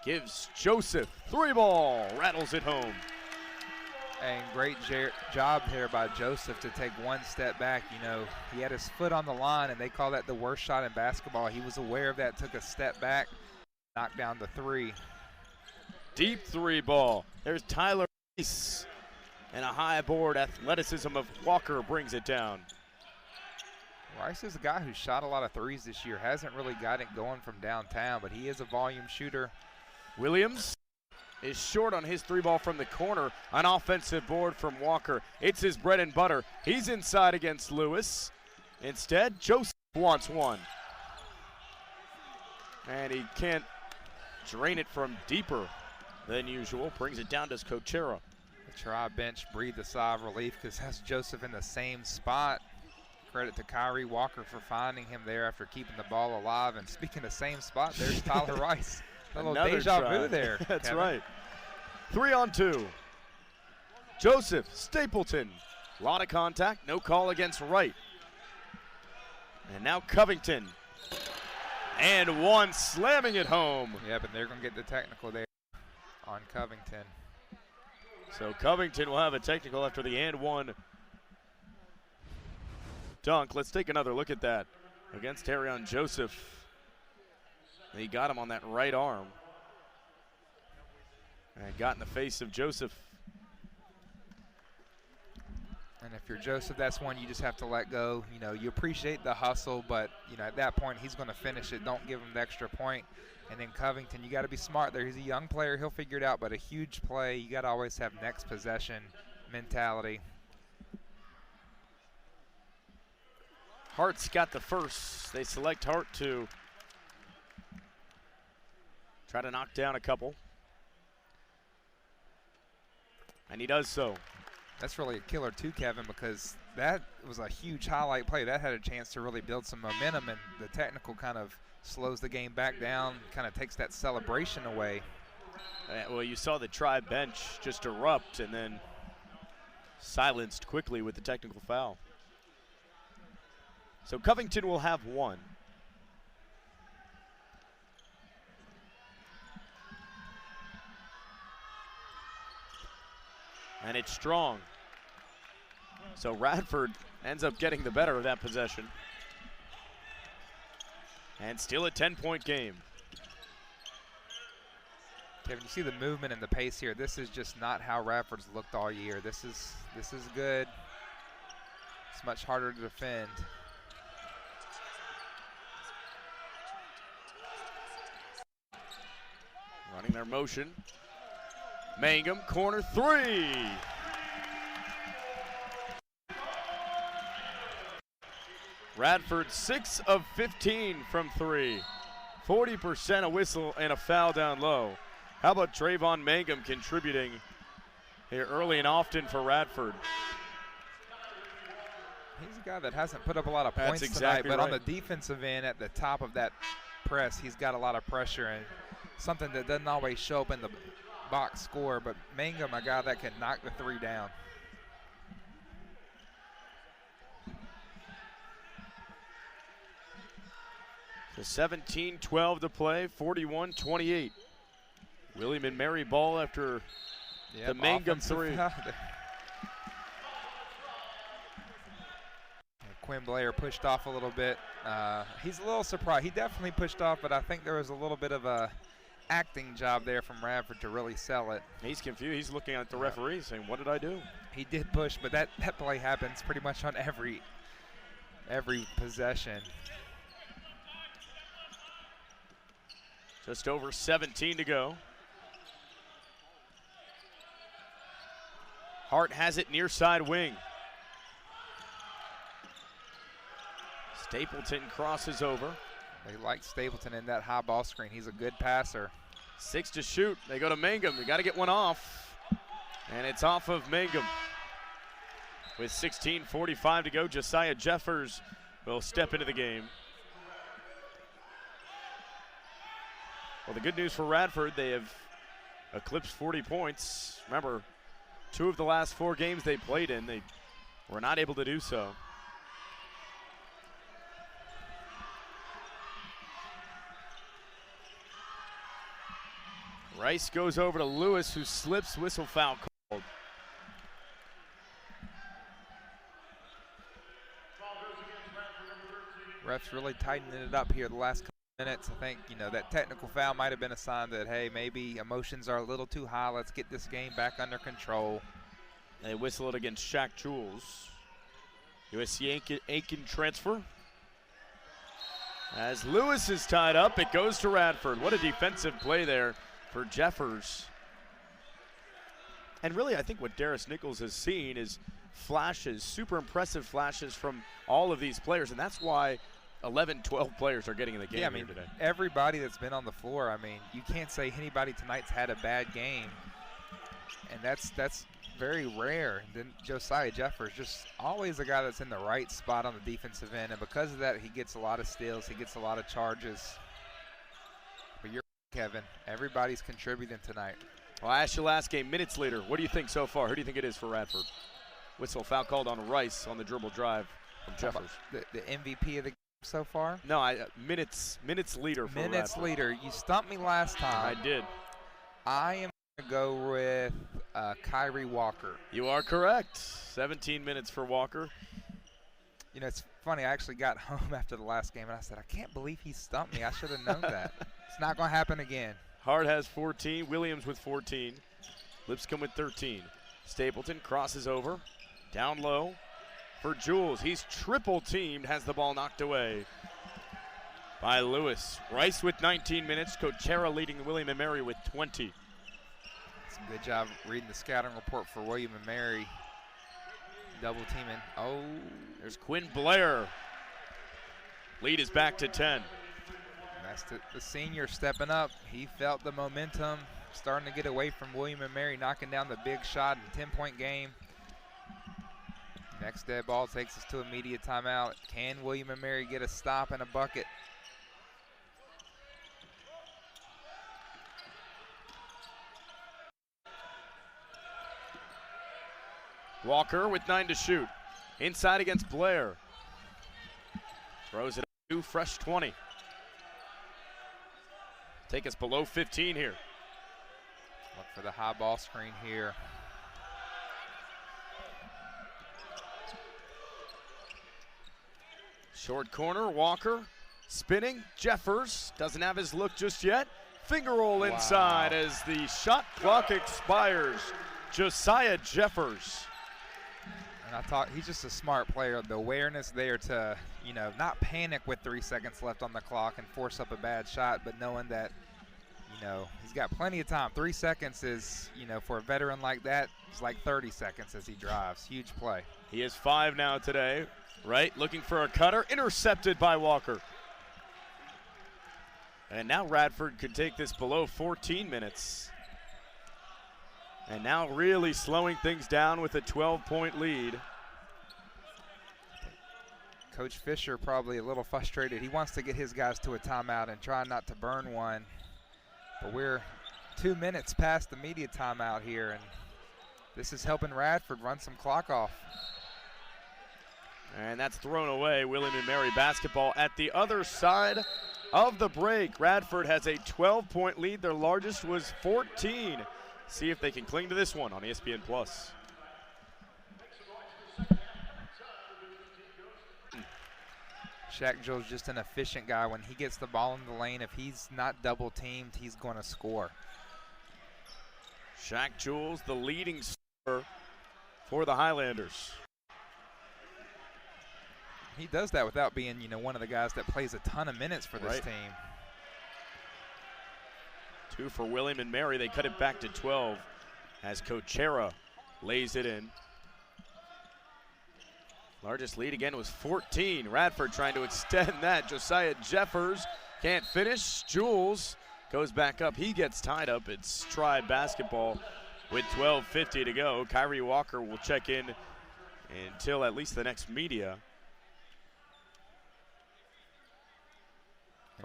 Speaker 1: Gives Joseph. 3-ball. Rattles it home.
Speaker 2: And great job here by Joseph to take one step back. You know, he had his foot on the line, and they call that the worst shot in basketball. He was aware of that, took a step back, knocked down the 3.
Speaker 1: Deep 3-ball. There's Tyler Reese. And a high board athleticism of Walker brings it down.
Speaker 2: Rice is a guy who shot a lot of 3s this year. Hasn't really got it going from downtown, but he is a volume shooter.
Speaker 1: Williams is short on his 3-ball from the corner. An offensive board from Walker. It's his bread and butter. He's inside against Lewis. Instead, Joseph wants one. And he can't drain it from deeper than usual. Brings it down to Cochera.
Speaker 2: The Tri bench breathed a sigh of relief because that's Joseph in the same spot. Credit to Kyrie Walker for finding him there after keeping the ball alive. And speaking of the same spot, there's Tyler Rice. A little deja vu there.
Speaker 1: That's
Speaker 2: Kevin.
Speaker 1: right. 3-on-2. Joseph, Stapleton. A lot of contact, no call against Wright. And now Covington. And one slamming it home.
Speaker 2: Yeah, but they're going to get the technical there on Covington.
Speaker 1: So Covington will have a technical after the and one dunk. Let's take another look at that against Terrion Joseph. He got him on that right arm and got in the face of Joseph.
Speaker 2: And if you're Joseph, that's one you just have to let go. You know, you appreciate the hustle, but, you know, at that point, he's going to finish it. Don't give him the extra point. And then Covington, you got to be smart there. He's a young player. He'll figure it out, but a huge play. You got to always have next possession mentality.
Speaker 1: Hart's got the first. They select Hart to try to knock down a couple. And he does so.
Speaker 2: That's really a killer too, Kevin, because that was a huge highlight play. That had a chance to really build some momentum, and the technical kind of slows the game back down, kind of takes that celebration away.
Speaker 1: Well, you saw the Tribe bench just erupt and then silenced quickly with the technical foul. So Covington will have one. And it's strong. So Radford ends up getting the better of that possession. And still a 10-point game.
Speaker 2: Kevin, you see the movement and the pace here. This is just not how Radford's looked all year. This is good. It's much harder to defend.
Speaker 1: Running their motion. Mangum, corner three. Radford 6 of 15 from three. 40%, a whistle and a foul down low. How about Trayvon Mangum contributing here early and often for Radford?
Speaker 2: He's a guy that hasn't put up a lot of points tonight, but on the defensive end at the top of that press, he's got a lot of pressure and something that doesn't always show up in the box score, but Mangum, a guy that can knock the three down.
Speaker 1: So 17-12 to play, 41-28. William and Mary ball after the Mangum three.
Speaker 2: Quinn Blair pushed off a little bit. He's a little surprised. He definitely pushed off, but I think there was a little bit of a acting job there from Radford to really sell it.
Speaker 1: He's confused. He's looking at the referee saying, what did I do?
Speaker 2: He did push, but that play happens pretty much on every possession.
Speaker 1: Just over 17 to go. Hart has it near side wing. Stapleton crosses over.
Speaker 2: They like Stapleton in that high ball screen. He's a good passer.
Speaker 1: 6 to shoot. They go to Mangum. They got to get one off. And it's off of Mangum. With 16:45 to go, Josiah Jeffers will step into the game. Well, the good news for Radford, they have eclipsed 40 points. Remember, 2 of the last 4 games they played in, they were not able to do so. Rice goes over to Lewis, who slips, whistle foul called.
Speaker 2: Refs really tightening it up here the last couple minutes. I think, that technical foul might have been a sign that, hey, maybe emotions are a little too high. Let's get this game back under control.
Speaker 1: They whistle it against Shaq Jules. USC Aiken transfer. As Lewis is tied up, it goes to Radford. What a defensive play there for Jeffers. And really, I think what Darius Nichols has seen is flashes, super impressive flashes from all of these players, and that's why 11, 12 players are getting in the game here today.
Speaker 2: Everybody that's been on the floor, you can't say anybody tonight's had a bad game, and that's very rare. And then Josiah Jeffers, just always a guy that's in the right spot on the defensive end, and because of that, he gets a lot of steals, he gets a lot of charges. But you're Kevin, everybody's contributing tonight.
Speaker 1: Well, I asked you last game, minutes later, what do you think so far? Who do you think it is for Radford? Whistle foul called on Rice on the dribble drive from Jeffers.
Speaker 2: The MVP of the game so far?
Speaker 1: No, minutes leader for
Speaker 2: Minutes
Speaker 1: Radford.
Speaker 2: leader. You stumped me last time.
Speaker 1: I did.
Speaker 2: I am going to go with Kyrie Walker.
Speaker 1: You are correct. 17 minutes for Walker.
Speaker 2: It's funny. I actually got home after the last game, and I said, I can't believe he stumped me. I should have known that. It's not going to happen again.
Speaker 1: Hart has 14. Williams with 14. Lipscomb with 13. Stapleton crosses over. Down low for Jules. He's triple teamed, has the ball knocked away by Lewis. Rice with 19 minutes. Coachera leading William and Mary with 20.
Speaker 2: It's a good job reading the scouting report for William and Mary. Double teaming. Oh,
Speaker 1: there's Quinn Blair. Lead is back to 10.
Speaker 2: That's the senior stepping up. He felt the momentum, starting to get away from William and Mary, knocking down the big shot in a 10-point game. Next dead ball takes us to immediate timeout. Can William and Mary get a stop and a bucket?
Speaker 1: Walker with 9 to shoot. Inside against Blair. Throws it up to fresh 20. Take us below 15 here.
Speaker 2: Look for the high ball screen here.
Speaker 1: Short corner, Walker spinning. Jeffers doesn't have his look just yet. Finger roll inside as the shot clock expires. Josiah Jeffers.
Speaker 2: And I thought he's just a smart player. The awareness there to, not panic with 3 seconds left on the clock and force up a bad shot, but knowing that, he's got plenty of time. 3 seconds is, for a veteran like that, it's like 30 seconds as he drives. Huge play.
Speaker 1: He has 5 now today. Right, looking for a cutter, intercepted by Walker. And now Radford could take this below 14 minutes. And now really slowing things down with a 12-point lead.
Speaker 2: Coach Fisher probably a little frustrated. He wants to get his guys to a timeout and try not to burn one. But we're 2 minutes past the media timeout here, and this is helping Radford run some clock off.
Speaker 1: And that's thrown away. William & Mary basketball at the other side of the break. Radford has a 12-point lead. Their largest was 14. See if they can cling to this one on ESPN+.
Speaker 2: Shaq Joe's just an efficient guy. When he gets the ball in the lane, if he's not double teamed, he's going to score.
Speaker 1: Shaq Jules, the leading scorer for the Highlanders.
Speaker 2: He does that without being, one of the guys that plays a ton of minutes for this team.
Speaker 1: 2 for William & Mary. They cut it back to 12 as Cochera lays it in. Largest lead again was 14. Radford trying to extend that. Josiah Jeffers can't finish. Jules goes back up. He gets tied up. It's Tribe basketball with 12:50 to go. Kyrie Walker will check in until at least the next media.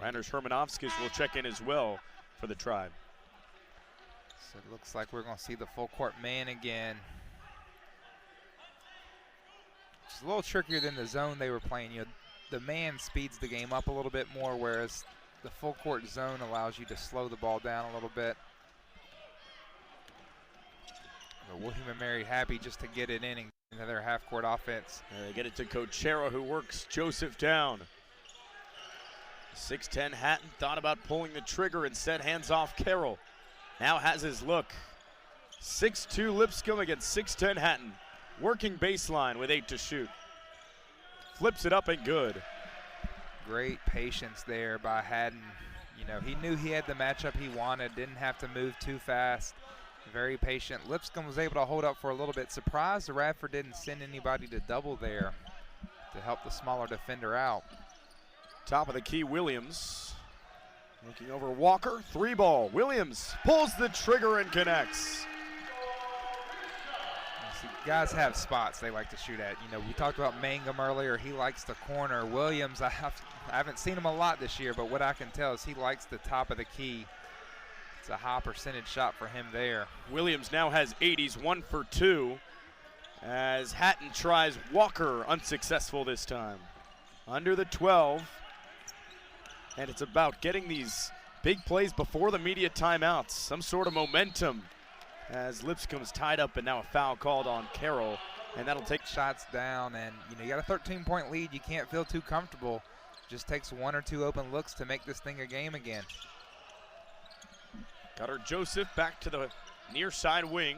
Speaker 1: Reiner Hermanovskis will check in as well for the Tribe.
Speaker 2: So it looks like we're going to see the full court man again. It's a little trickier than the zone they were playing. The man speeds the game up a little bit more, whereas the full court zone allows you to slow the ball down a little bit. But William & Mary happy just to get it in and get into their half-court offense.
Speaker 1: And they get it to Cochera, who works Joseph down. 6'10" Hatton thought about pulling the trigger, instead hands off Carroll. Now has his look. 6'2" Lipscomb against 6'10" Hatton. Working baseline with 8 to shoot. Flips it up and good.
Speaker 2: Great patience there by Hatton. He knew he had the matchup he wanted, didn't have to move too fast. Very patient. Lipscomb was able to hold up for a little bit. Surprised the Radford didn't send anybody to double there to help the smaller defender out.
Speaker 1: Top of the key, Williams. Looking over Walker, 3 ball. Williams pulls the trigger and connects.
Speaker 2: See, guys have spots they like to shoot at. We talked about Mangum earlier. He likes the corner. Williams, I haven't seen him a lot this year, but what I can tell is he likes the top of the key. It's a high percentage shot for him there.
Speaker 1: Williams now has 8. He's 1 for 2 as Hatton tries Walker, unsuccessful this time. Under the 12. And it's about getting these big plays before the media timeouts. Some sort of momentum as Lipscomb's tied up, and now a foul called on Carroll. And that'll take
Speaker 2: shots down. And, you got a 13-point lead. You can't feel too comfortable. Just takes 1 or 2 open looks to make this thing a game again.
Speaker 1: Cutter Joseph back to the near side wing.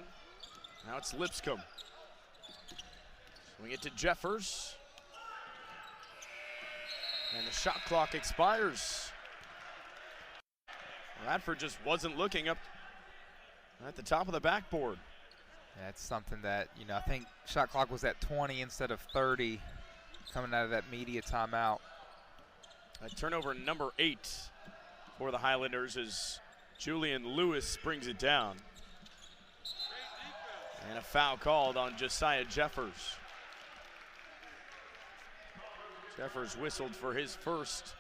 Speaker 1: Now it's Lipscomb. Swing it to Jeffers. And the shot clock expires. Radford just wasn't looking up at the top of the backboard.
Speaker 2: That's something that, I think shot clock was at 20 instead of 30 coming out of that media timeout.
Speaker 1: Turnover number 8 for the Highlanders as Julian Lewis brings it down. And a foul called on Josiah Jeffers. Jeffers whistled for his first.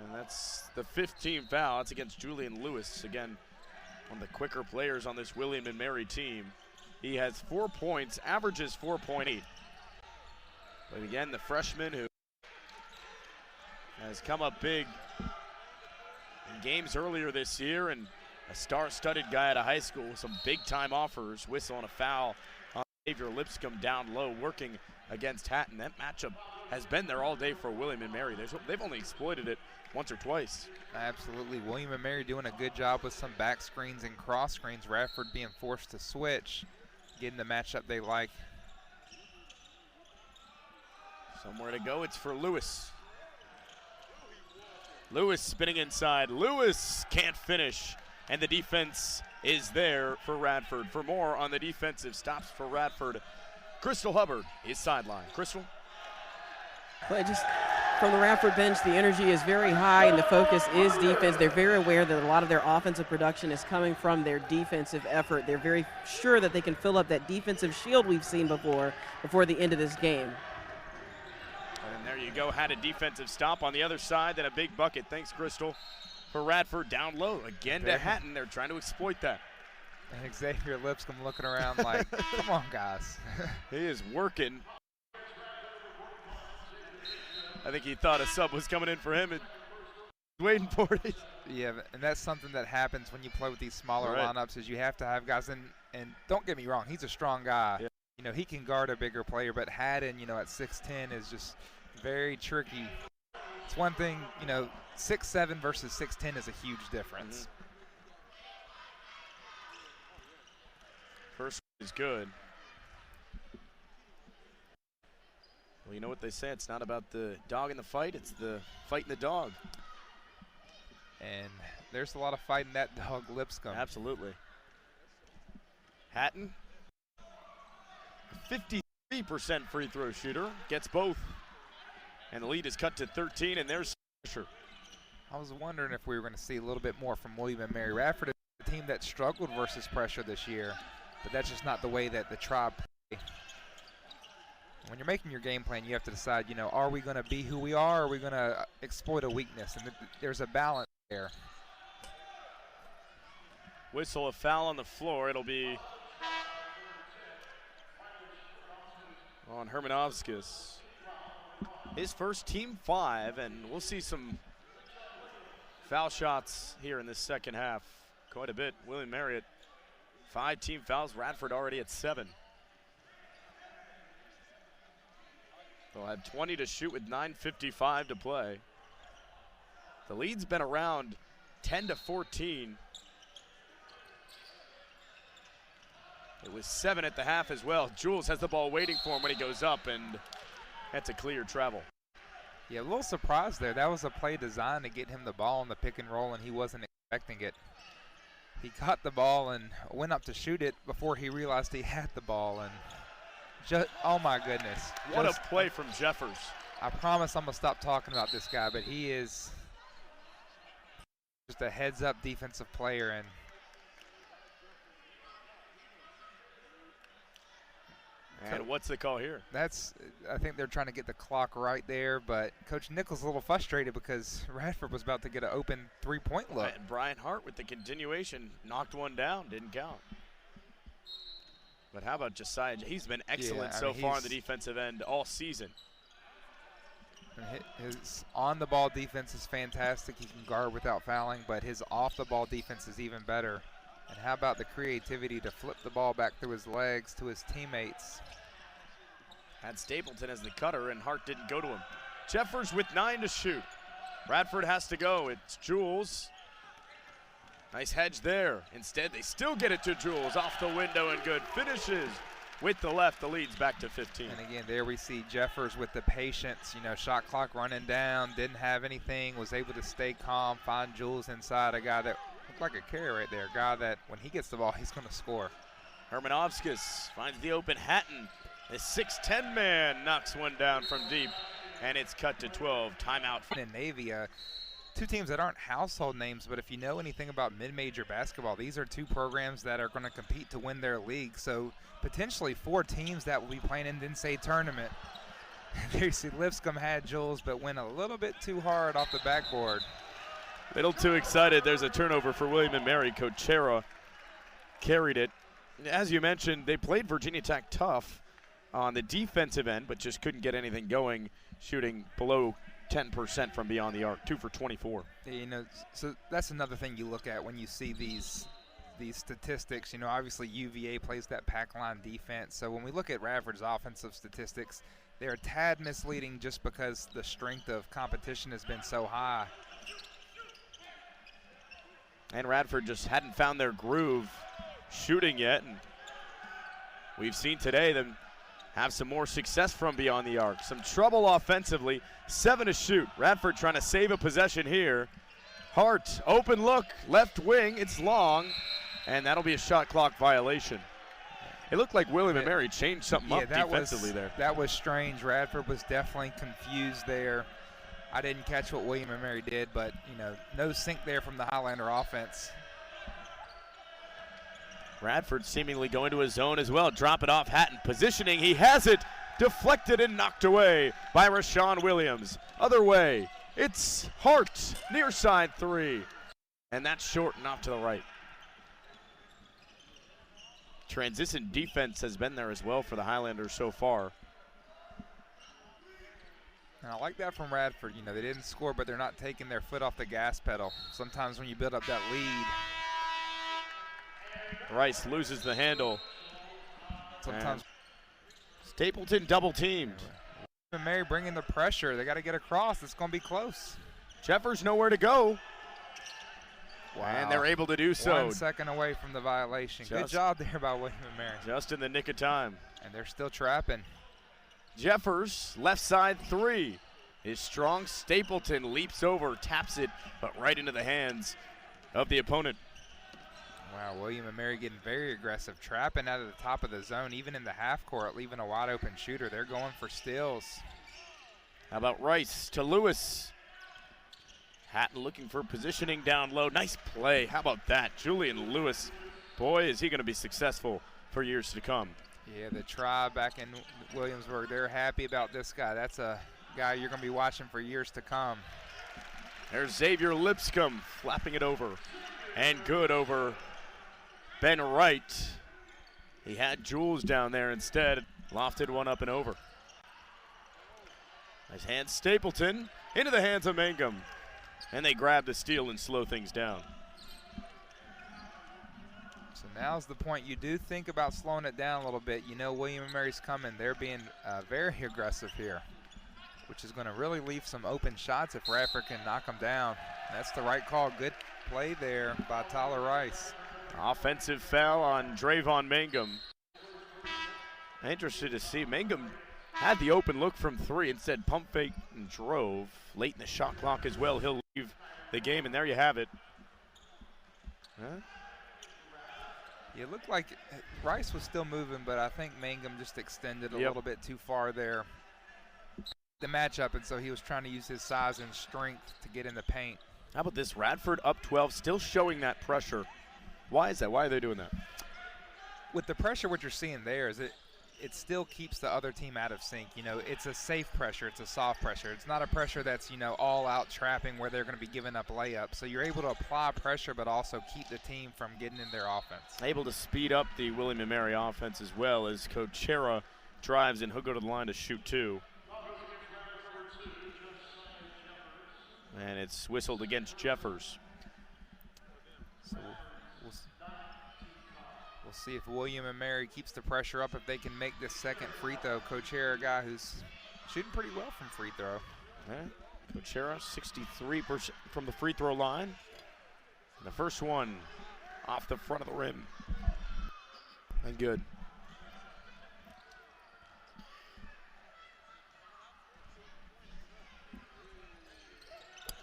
Speaker 1: And that's the 15th foul. That's against Julian Lewis. Again, One of the quicker players on this William & Mary team. He has 4 points, averages 4.8. But again, the freshman who has come up big in games earlier this year, and a star-studded guy out of high school with some big-time offers. Whistle on a foul on Xavier Lipscomb down low, working against Hatton. That matchup has been there all day for William & Mary. They've only exploited it once or twice.
Speaker 2: Absolutely. William & Mary doing a good job with some back screens and cross screens. Radford being forced to switch, getting the matchup they like.
Speaker 1: Somewhere to go. It's for Lewis. Lewis spinning inside. Lewis can't finish. And the defense is there for Radford. For more on the defensive stops for Radford, Crystal Hubbard is sidelined. Crystal?
Speaker 3: Well, just from the Radford bench, the energy is very high and the focus is defense. They're very aware that a lot of their offensive production is coming from their defensive effort. They're very sure that they can fill up that defensive shield we've seen before the end of this game.
Speaker 1: And there you go, had a defensive stop on the other side, then a big bucket. Thanks, Crystal. For Radford, down low again to Hatton. They're trying to exploit that.
Speaker 2: And Xavier Lipscomb looking around like, come on, guys.
Speaker 1: He is working. I think he thought a sub was coming in for him and waiting for it.
Speaker 2: Yeah, and that's something that happens when you play with these smaller lineups, is you have to have guys, and don't get me wrong, he's a strong guy. Yeah. You know, he can guard a bigger player, but Haddon, you know, at 6'10" is just very tricky. It's one thing, you know, 6'7" versus 6'10" is a huge difference.
Speaker 1: First is good. Well, you know what they say, it's not about the dog in the fight, it's the fight in the dog.
Speaker 2: And there's a lot of fight in that dog, Lipscomb.
Speaker 1: Absolutely. Hatton, 53% free throw shooter, gets both. And the lead is cut to 13, and there's pressure.
Speaker 2: I was wondering if we were going to see a little bit more from William & Mary. Radford is a team that struggled versus pressure this year, but that's just not the way that the Tribe play. When you're making your game plan, you have to decide, you know, are we going to be who we are, or are we going to exploit a weakness? And there's a balance there.
Speaker 1: Whistle, a foul on the floor. It'll be on Hermanovskis. His first team 5, and we'll see some foul shots here in this second half. Quite a bit. William Mary at 5 team fouls. Radford already at 7. They'll have 20 to shoot with 9:55 to play. The lead's been around 10 to 14. It was 7 at the half as well. Jules has the ball waiting for him when he goes up, and that's a clear travel.
Speaker 2: Yeah, a little surprised there. That was a play designed to get him the ball in the pick and roll, and he wasn't expecting it. He caught the ball and went up to shoot it before he realized he had the ball, and just, oh my goodness.
Speaker 1: What a play from Jeffers.
Speaker 2: I promise I'm going to stop talking about this guy, but he is just a heads-up defensive player.
Speaker 1: And what's the call here?
Speaker 2: I think they're trying to get the clock right there, but Coach Nichols a little frustrated because Radford was about to get an open three-point look.
Speaker 1: And Brian Hart with the continuation knocked one down, didn't count. But how about Josiah? He's been excellent so far on the defensive end all season.
Speaker 2: His on-the-ball defense is fantastic. He can guard without fouling, but his off-the-ball defense is even better. And how about the creativity to flip the ball back through his legs to his teammates?
Speaker 1: Had Stapleton as the cutter, and Hart didn't go to him. Jeffers with 9 to shoot. Radford has to go. It's Jules. Nice hedge there. Instead, they still get it to Jules. Off the window and good. Finishes with the left. The lead's back to 15.
Speaker 2: And again, there we see Jeffers with the patience. You know, shot clock running down. Didn't have anything. Was able to stay calm. Find Jules inside. A guy that looked like a carry right there. A guy that when he gets the ball, he's going to score.
Speaker 1: Hermanovskis finds the open Hatton. The 6'10" man knocks one down from deep. And it's cut to 12. Timeout.
Speaker 2: In Navy, two teams that aren't household names, but if you know anything about mid-major basketball, these are two programs that are going to compete to win their league. So potentially 4 teams that will be playing in the NCAA tournament. There you see Lipscomb had Jules, but went a little bit too hard off the backboard.
Speaker 1: Little too excited. There's a turnover for William & Mary. Cochera carried it. As you mentioned, they played Virginia Tech tough on the defensive end, but just couldn't get anything going, shooting below 10% from beyond the arc, 2 for 24.
Speaker 2: You know, so that's another thing you look at when you see these statistics. You know, obviously UVA plays that pack line defense. So when we look at Radford's offensive statistics, they're a tad misleading just because the strength of competition has been so high.
Speaker 1: And Radford just hadn't found their groove shooting yet. And we've seen today them have some more success from beyond the arc. Some trouble offensively. 7 to shoot. Radford trying to save a possession here. Hart, open look, left wing. It's long, and that'll be a shot clock violation. It looked like William and Mary changed something up defensively there.
Speaker 2: That was strange. Radford was definitely confused there. I didn't catch what William and Mary did, but, you know, no sync there from the Highlander offense.
Speaker 1: Radford seemingly going to his zone as well. Drop it off, Hatton positioning. He has it. Deflected and knocked away by Rashawn Williams. Other way, it's Hart, near side 3. And that's short and off to the right. Transition defense has been there as well for the Highlanders so far.
Speaker 2: And I like that from Radford. You know, they didn't score, but they're not taking their foot off the gas pedal. Sometimes when you build up that lead.
Speaker 1: Rice loses the handle.
Speaker 2: Sometimes.
Speaker 1: And Stapleton double teamed.
Speaker 2: And Mary bringing the pressure. They got to get across. It's going to be close.
Speaker 1: Jeffers nowhere to go.
Speaker 2: Wow.
Speaker 1: And they're able to do so.
Speaker 2: 1 second away from the violation. Good job there by William and Mary.
Speaker 1: Just in the nick of time.
Speaker 2: And they're still trapping.
Speaker 1: Jeffers, left side 3. His strong Stapleton leaps over, taps it, but right into the hands of the opponent.
Speaker 2: Wow, William and Mary getting very aggressive, trapping out of the top of the zone, even in the half court, leaving a wide open shooter. They're going for steals.
Speaker 1: How about Rice to Lewis? Hatton looking for positioning down low. Nice play. How about that? Julian Lewis. Boy, is he going to be successful for years to come.
Speaker 2: Yeah, the Tribe back in Williamsburg, they're happy about this guy. That's a guy you're going to be watching for years to come.
Speaker 1: There's Xavier Lipscomb flapping it over. And good over Ben Wright. He had Jules down there instead. Lofted one up and over. Nice hand, Stapleton into the hands of Mangum. And they grab the steal and slow things down.
Speaker 2: So now's the point. You do think about slowing it down a little bit. You know William and Mary's coming. They're being very aggressive here, which is going to really leave some open shots if Radford can knock them down. That's the right call. Good play there by Tyler Rice.
Speaker 1: Offensive foul on Drayvon Mangum. Interested to see. Mangum had the open look from 3, instead pump fake and drove. Late in the shot clock as well. He'll leave the game, and there you have it. Huh?
Speaker 2: It looked like Rice was still moving, but I think Mangum just extended a little bit too far there. The matchup, and so he was trying to use his size and strength to get in the paint.
Speaker 1: How about this? Radford up 12, still showing that pressure. Why is that? Why are they doing that?
Speaker 2: With the pressure, what you're seeing there is it still keeps the other team out of sync. You know, it's a safe pressure. It's a soft pressure. It's not a pressure that's, you know, all out trapping where they're going to be giving up layups. So you're able to apply pressure but also keep the team from getting in their offense.
Speaker 1: Able to speed up the William & Mary offense as well as Cochera drives and he'll go to the line to shoot 2. And it's whistled against Jeffers.
Speaker 2: So we'll see if William and Mary keeps the pressure up, if they can make this second free throw. Cochera, a guy who's shooting pretty well from free throw.
Speaker 1: Yeah. Cochera, 63% from the free throw line. And the first one off the front of the rim. And good.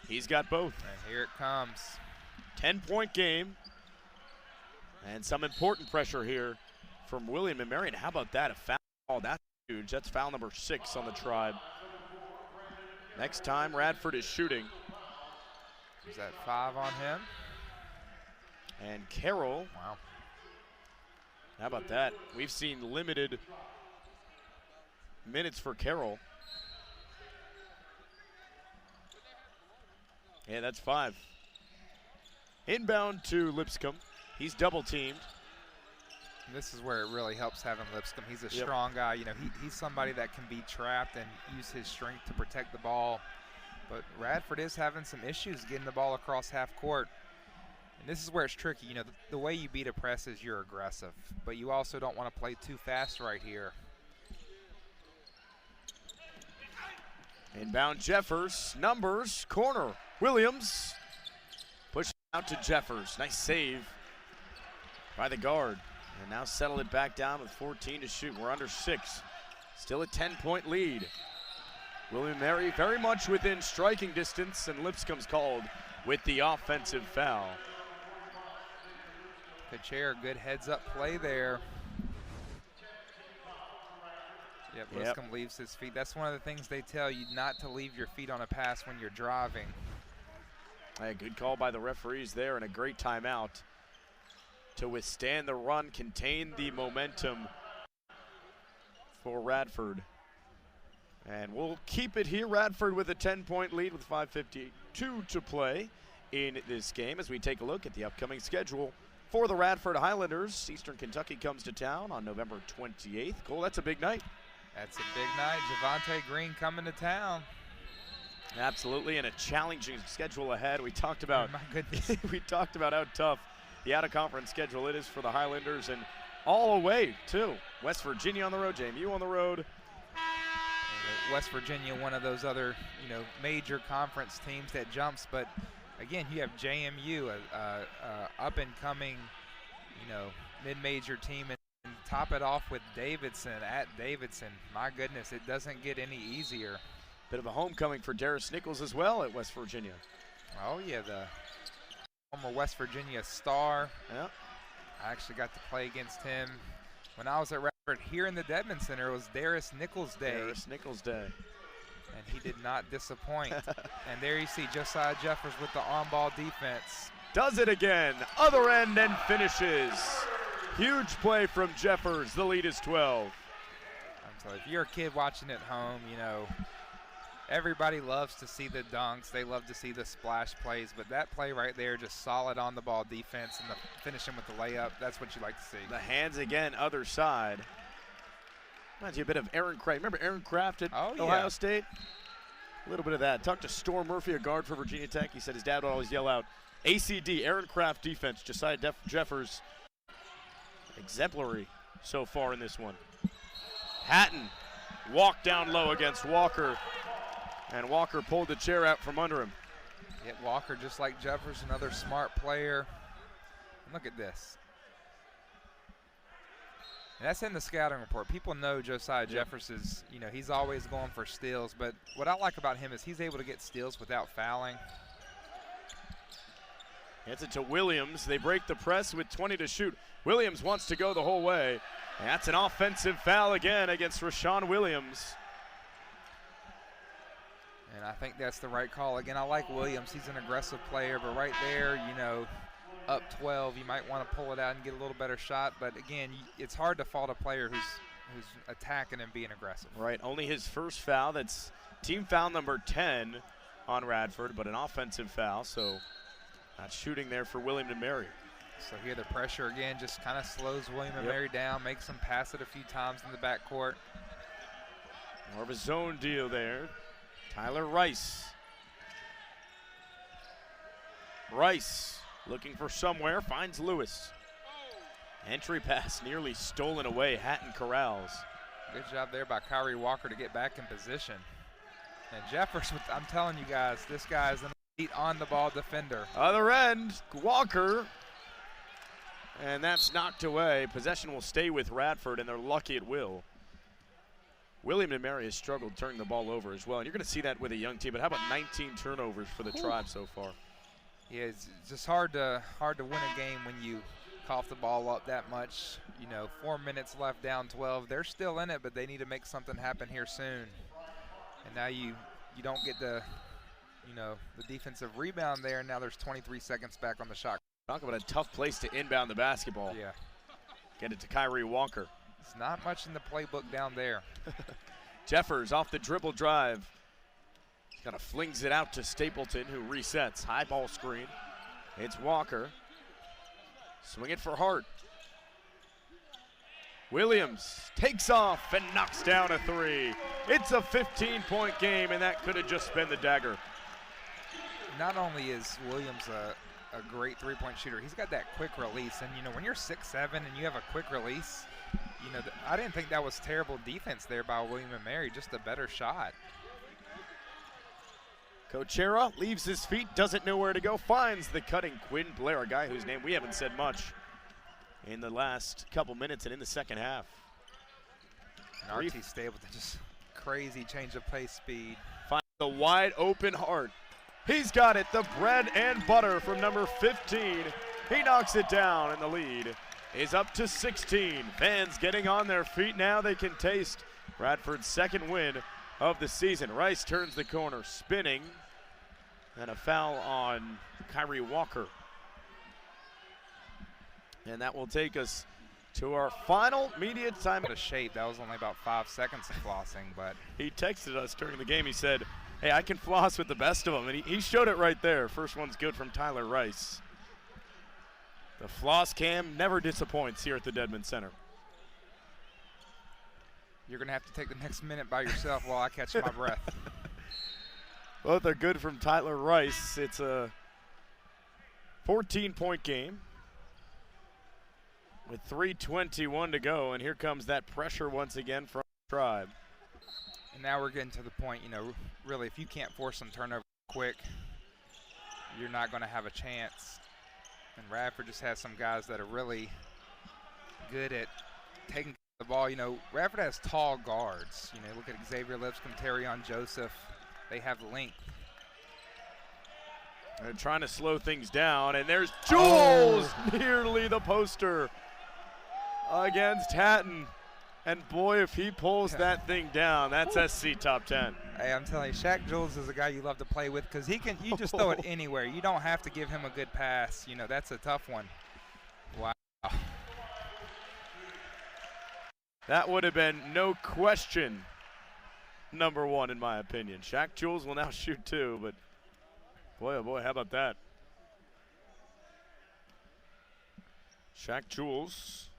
Speaker 1: He's got both.
Speaker 2: And here it comes.
Speaker 1: 10-point game. And some important pressure here from William and Mary. And how about that? A foul. Oh, that's huge. That's foul number 6 on the Tribe. Next time Radford is shooting.
Speaker 2: Is that 5 on him?
Speaker 1: And Carroll.
Speaker 2: Wow.
Speaker 1: How about that? We've seen limited minutes for Carroll. Yeah, that's 5. Inbound to Lipscomb. He's double teamed.
Speaker 2: This is where it really helps having Lipscomb. He's a strong guy. You know, he's somebody that can be trapped and use his strength to protect the ball. But Radford is having some issues getting the ball across half court. And this is where it's tricky. You know, the way you beat a press is you're aggressive, but you also don't want to play too fast right here.
Speaker 1: Inbound Jeffers, numbers, corner. Williams push out to Jeffers. Nice save by the guard. And now settle it back down with 14 to shoot. We're under 6. Still a 10-point lead. William Mary very much within striking distance, and Lipscomb's called with the offensive foul.
Speaker 2: Kacher, good heads-up play there. Yep, Lipscomb leaves his feet. That's one of the things they tell you, not to leave your feet on a pass when you're driving.
Speaker 1: A good call by the referees there, and a great timeout to withstand the run, contain the momentum for Radford. And we'll keep it here. Radford with a 10-point lead with 5:52 to play in this game as we take a look at the upcoming schedule for the Radford Highlanders. Eastern Kentucky comes to town on November 28th. Cole, that's a big night.
Speaker 2: That's a big night. Javante Green coming to town.
Speaker 1: Absolutely, and a challenging schedule ahead. We talked about,
Speaker 2: oh my goodness.
Speaker 1: we talked about how tough the out-of-conference schedule it is for the Highlanders, and all away too. West Virginia on the road, JMU on the road.
Speaker 2: West Virginia, one of those other, you know, major conference teams that jumps, but again, you have JMU, up-and-coming, you know, mid-major team, and top it off with Davidson at Davidson. My goodness, it doesn't get any easier.
Speaker 1: Bit of a homecoming for Darius Nichols as well at West Virginia.
Speaker 2: Oh yeah, the former West Virginia star.
Speaker 1: Yep.
Speaker 2: I actually got to play against him when I was at Radford here in the Dedman Center. It was Darius Nichols Day.
Speaker 1: Darius Nichols Day.
Speaker 2: And he did not disappoint. And there you see Josiah Jeffers with the on-ball defense.
Speaker 1: Does it again. Other end and finishes. Huge play from Jeffers. The lead is 12.
Speaker 2: So if you're a kid watching at home, you know, everybody loves to see the dunks. They love to see the splash plays. But that play right there, just solid on-the-ball defense and the finishing with the layup, that's what you like to see.
Speaker 1: The hands again, other side. Reminds you a bit of Aaron Kraft. Remember Aaron Kraft at Ohio State? A little bit of that. Talked to Storm Murphy, a guard for Virginia Tech. He said his dad would always yell out, ACD, Aaron Kraft defense. Josiah Jeffers, exemplary so far in this one. Hatton walked down low against Walker, and Walker pulled the chair out from under him.
Speaker 2: Yet Walker, just like Jeffers, another smart player. And look at this. And that's in the scouting report. People know Josiah Jeffers is, you know, he's always going for steals. But what I like about him is he's able to get steals without fouling.
Speaker 1: Hits it to Williams. They break the press with 20 to shoot. Williams wants to go the whole way. And that's an offensive foul again against Rashawn Williams.
Speaker 2: And I think that's the right call. Again, I like Williams. He's an aggressive player. But right there, you know, up 12, you might want to pull it out and get a little better shot. But again, it's hard to fault a player who's attacking and being aggressive.
Speaker 1: Right, only his first foul. That's team foul number 10 on Radford, but an offensive foul, so not shooting there for William and Mary.
Speaker 2: So here the pressure again just kind of slows William and Mary down, makes them pass it a few times in the backcourt.
Speaker 1: More of a zone deal there. Tyler Rice. Rice looking for somewhere, finds Lewis. Entry pass nearly stolen away, Hatton corrals.
Speaker 2: Good job there by Kyrie Walker to get back in position. And Jeffers, I'm telling you guys, this guy is an elite on-the-ball defender.
Speaker 1: Other end, Walker. And that's knocked away. Possession will stay with Radford, and they're lucky it will. William and Mary has struggled turning the ball over as well. And you're going to see that with a young team. But how about 19 turnovers for the Tribe so far?
Speaker 2: Yeah, it's just hard to win a game when you cough the ball up that much. You know, 4 minutes left, down 12. They're still in it, but they need to make something happen here soon. And now you don't get the defensive rebound there, and now there's 23 seconds back on the shot.
Speaker 1: Talk about a tough place to inbound the basketball.
Speaker 2: Yeah.
Speaker 1: Get it to Kyrie Walker.
Speaker 2: It's not much in the playbook down there.
Speaker 1: Jeffers off the dribble drive. Kind of flings it out to Stapleton, who resets. High ball screen. It's Walker. Swing it for Hart. Williams takes off and knocks down a three. It's a 15-point game, and that could have just been the dagger.
Speaker 2: Not only is Williams a great three-point shooter, he's got that quick release. And, you know, when you're 6'7" and you have a quick release, you know, I didn't think that was terrible defense there by William and Mary, just a better shot.
Speaker 1: Kochera leaves his feet, doesn't know where to go, finds the cutting Quinn Blair, a guy whose name we haven't said much in the last couple minutes and in the second half.
Speaker 2: And RT Stapleton, just crazy change of pace speed.
Speaker 1: Finds the wide open Hart. He's got it, the bread and butter from number 15. He knocks it down, and the lead is up to 16. Fans getting on their feet now. They can taste Radford's second win of the season. Rice turns the corner, spinning, and a foul on Kyrie Walker. And that will take us to our final media time.
Speaker 2: Out of shape, that was only about 5 seconds of flossing, but
Speaker 1: he texted us during the game. He said, hey, I can floss with the best of them, and he showed it right there. First one's good from Tyler Rice. The floss cam never disappoints here at the Dedman Center.
Speaker 2: You're going to have to take the next minute by yourself while I catch my breath.
Speaker 1: Both are good from Tyler Rice. It's a 14-point game with 3:21 to go, and here comes that pressure once again from Tribe.
Speaker 2: And now we're getting to the point, you know, really, if you can't force some turnover quick, you're not going to have a chance. And Radford just has some guys that are really good at taking the ball. You know, Radford has tall guards. You know, look at Xavier Lipscomb, Terrion Joseph. They have length.
Speaker 1: They're trying to slow things down, and there's Jules, nearly the poster against Hatton. And boy, if he pulls that thing down, that's SC top 10.
Speaker 2: Hey, I'm telling you, Shaq Jules is a guy you love to play with because you just throw it anywhere. You don't have to give him a good pass. You know, that's a tough one. Wow.
Speaker 1: That would have been no question number one in my opinion. Shaq Jules will now shoot two, but boy, oh boy, how about that? Shaq Jules,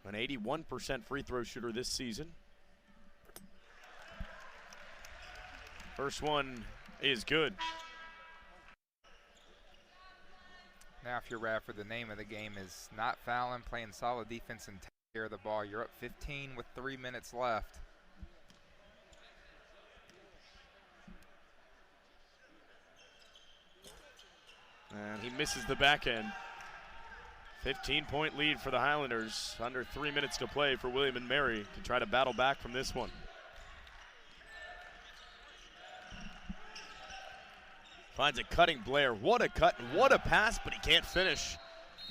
Speaker 1: an 81% free throw shooter this season. First one is good.
Speaker 2: Now if you're Radford, the name of the game is not fouling, playing solid defense and taking care of the ball. You're up 15 with 3 minutes left.
Speaker 1: And he misses the back end. 15-point lead for the Highlanders. Under 3 minutes to play for William and Mary to try to battle back from this one. Finds a cutting Blair. What a cut and what a pass, but he can't finish.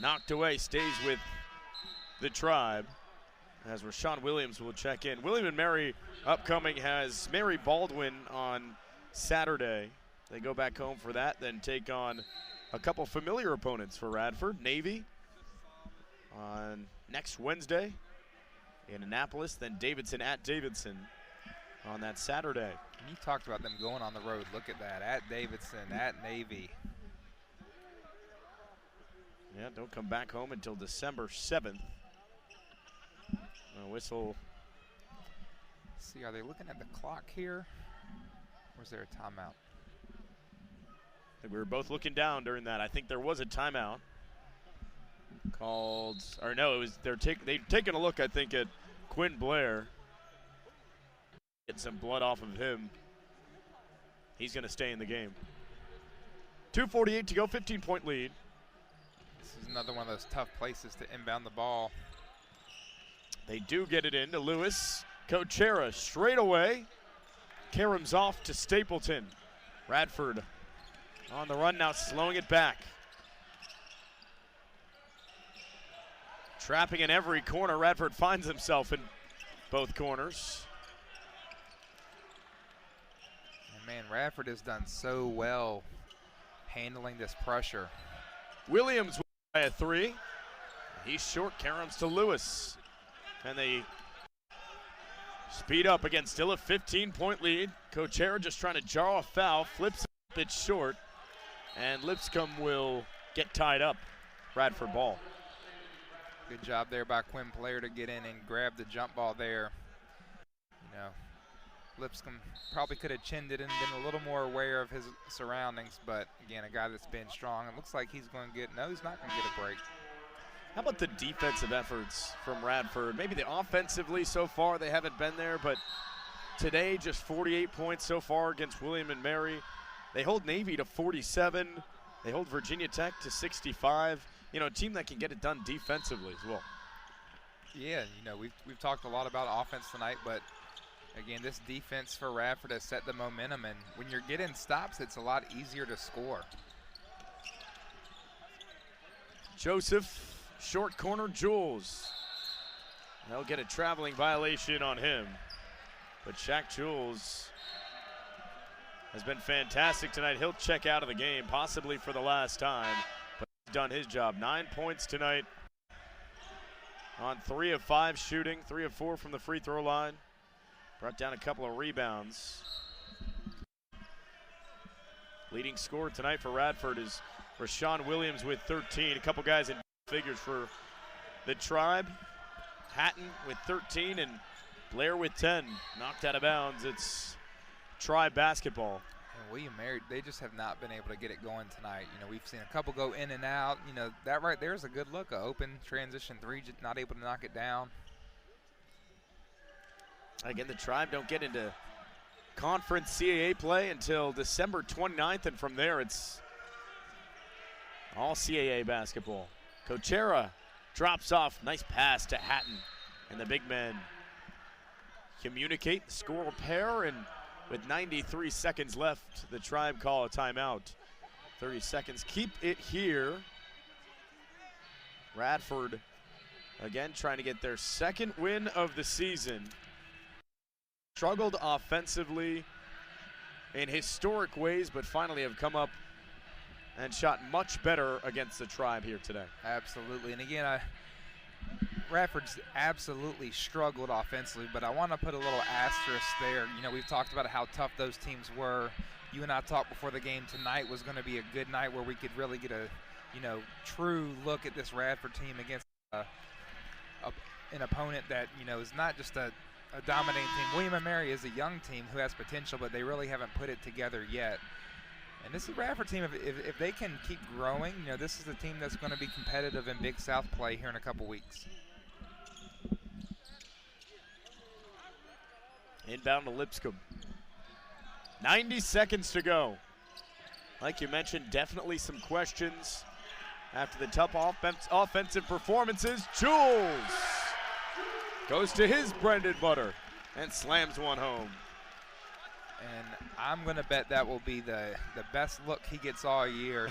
Speaker 1: Knocked away, stays with the Tribe as Rashawn Williams will check in. William and Mary upcoming has Mary Baldwin on Saturday. They go back home for that, then take on a couple familiar opponents for Radford. Navy on next Wednesday in Annapolis, then Davidson at Davidson on that Saturday.
Speaker 2: You talked about them going on the road. Look at that, at Davidson, at Navy.
Speaker 1: Yeah, don't come back home until December 7th. A whistle.
Speaker 2: Let's see, are they looking at the clock here? Or is there a timeout?
Speaker 1: I think we were both looking down during that. I think there was a timeout called, or no, it was they've taken a look, I think, at Quinn Blair. Get some blood off of him. He's going to stay in the game. 2:48 to go, 15-point lead.
Speaker 2: This is another one of those tough places to inbound the ball.
Speaker 1: They do get it into Lewis. Kochera straight away. Karam's off to Stapleton. Radford on the run now, slowing it back. Trapping in every corner. Radford finds himself in both corners.
Speaker 2: And man, Radford has done so well handling this pressure.
Speaker 1: Williams by a three. He's short. Karam's to Lewis. And they speed up again. Still a 15-point lead. Kochera just trying to jar a foul. Flips it short. And Lipscomb will get tied up. Radford ball.
Speaker 2: Good job there by Quinn Player to get in and grab the jump ball there. You know, Lipscomb probably could have chinned it and been a little more aware of his surroundings, but again, a guy that's been strong. It looks like he's going to get, no, he's not going to get a break.
Speaker 1: How about the defensive efforts from Radford? Maybe the offensively so far they haven't been there, but today just 48 points so far against William and Mary. They hold Navy to 47. They hold Virginia Tech to 65. You know, a team that can get it done defensively as well.
Speaker 2: Yeah, you know, we've talked a lot about offense tonight, but again, this defense for Radford has set the momentum, and when you're getting stops, it's a lot easier to score.
Speaker 1: Joseph, short corner, Jules. They'll get a traveling violation on him. But Shaq Jules has been fantastic tonight. He'll check out of the game, possibly for the last time, but he's done his job. 9 points tonight on 3 of 5 shooting, 3 of 4 from the free throw line. Brought down a couple of rebounds. Leading scorer tonight for Radford is Rashawn Williams with 13. A couple guys in figures for the Tribe. Hatton with 13 and Blair with 10. Knocked out of bounds. It's Tribe basketball.
Speaker 2: And William Mary, they just have not been able to get it going tonight. You know, we've seen a couple go in and out. You know, that right there is a good look. An open transition three, just not able to knock it down.
Speaker 1: Again, the Tribe don't get into conference CAA play until December 29th, and from there it's all CAA basketball. Cochera drops off. Nice pass to Hatton. And the big men communicate, score a pair, and with 93 seconds left, the Tribe call a timeout. 30 seconds. Keep it here. Radford, again, trying to get their second win of the season. Struggled offensively in historic ways, but finally have come up and shot much better against the Tribe here today.
Speaker 2: Absolutely, and again, Radford's absolutely struggled offensively, but I want to put a little asterisk there. You know, we've talked about how tough those teams were. You and I talked before the game tonight was going to be a good night where we could really get a, you know, true look at this Radford team against an opponent that, you know, is not just a dominating team. William & Mary is a young team who has potential, but they really haven't put it together yet. And this is a Radford team, if they can keep growing, you know, this is a team that's going to be competitive in Big South play here in a couple weeks.
Speaker 1: Inbound to Lipscomb. 90 seconds to go. Like you mentioned, definitely some questions after the tough offensive performances. Jules goes to his bread and butter and slams one home.
Speaker 2: And I'm going to bet that will be the best look he gets all year.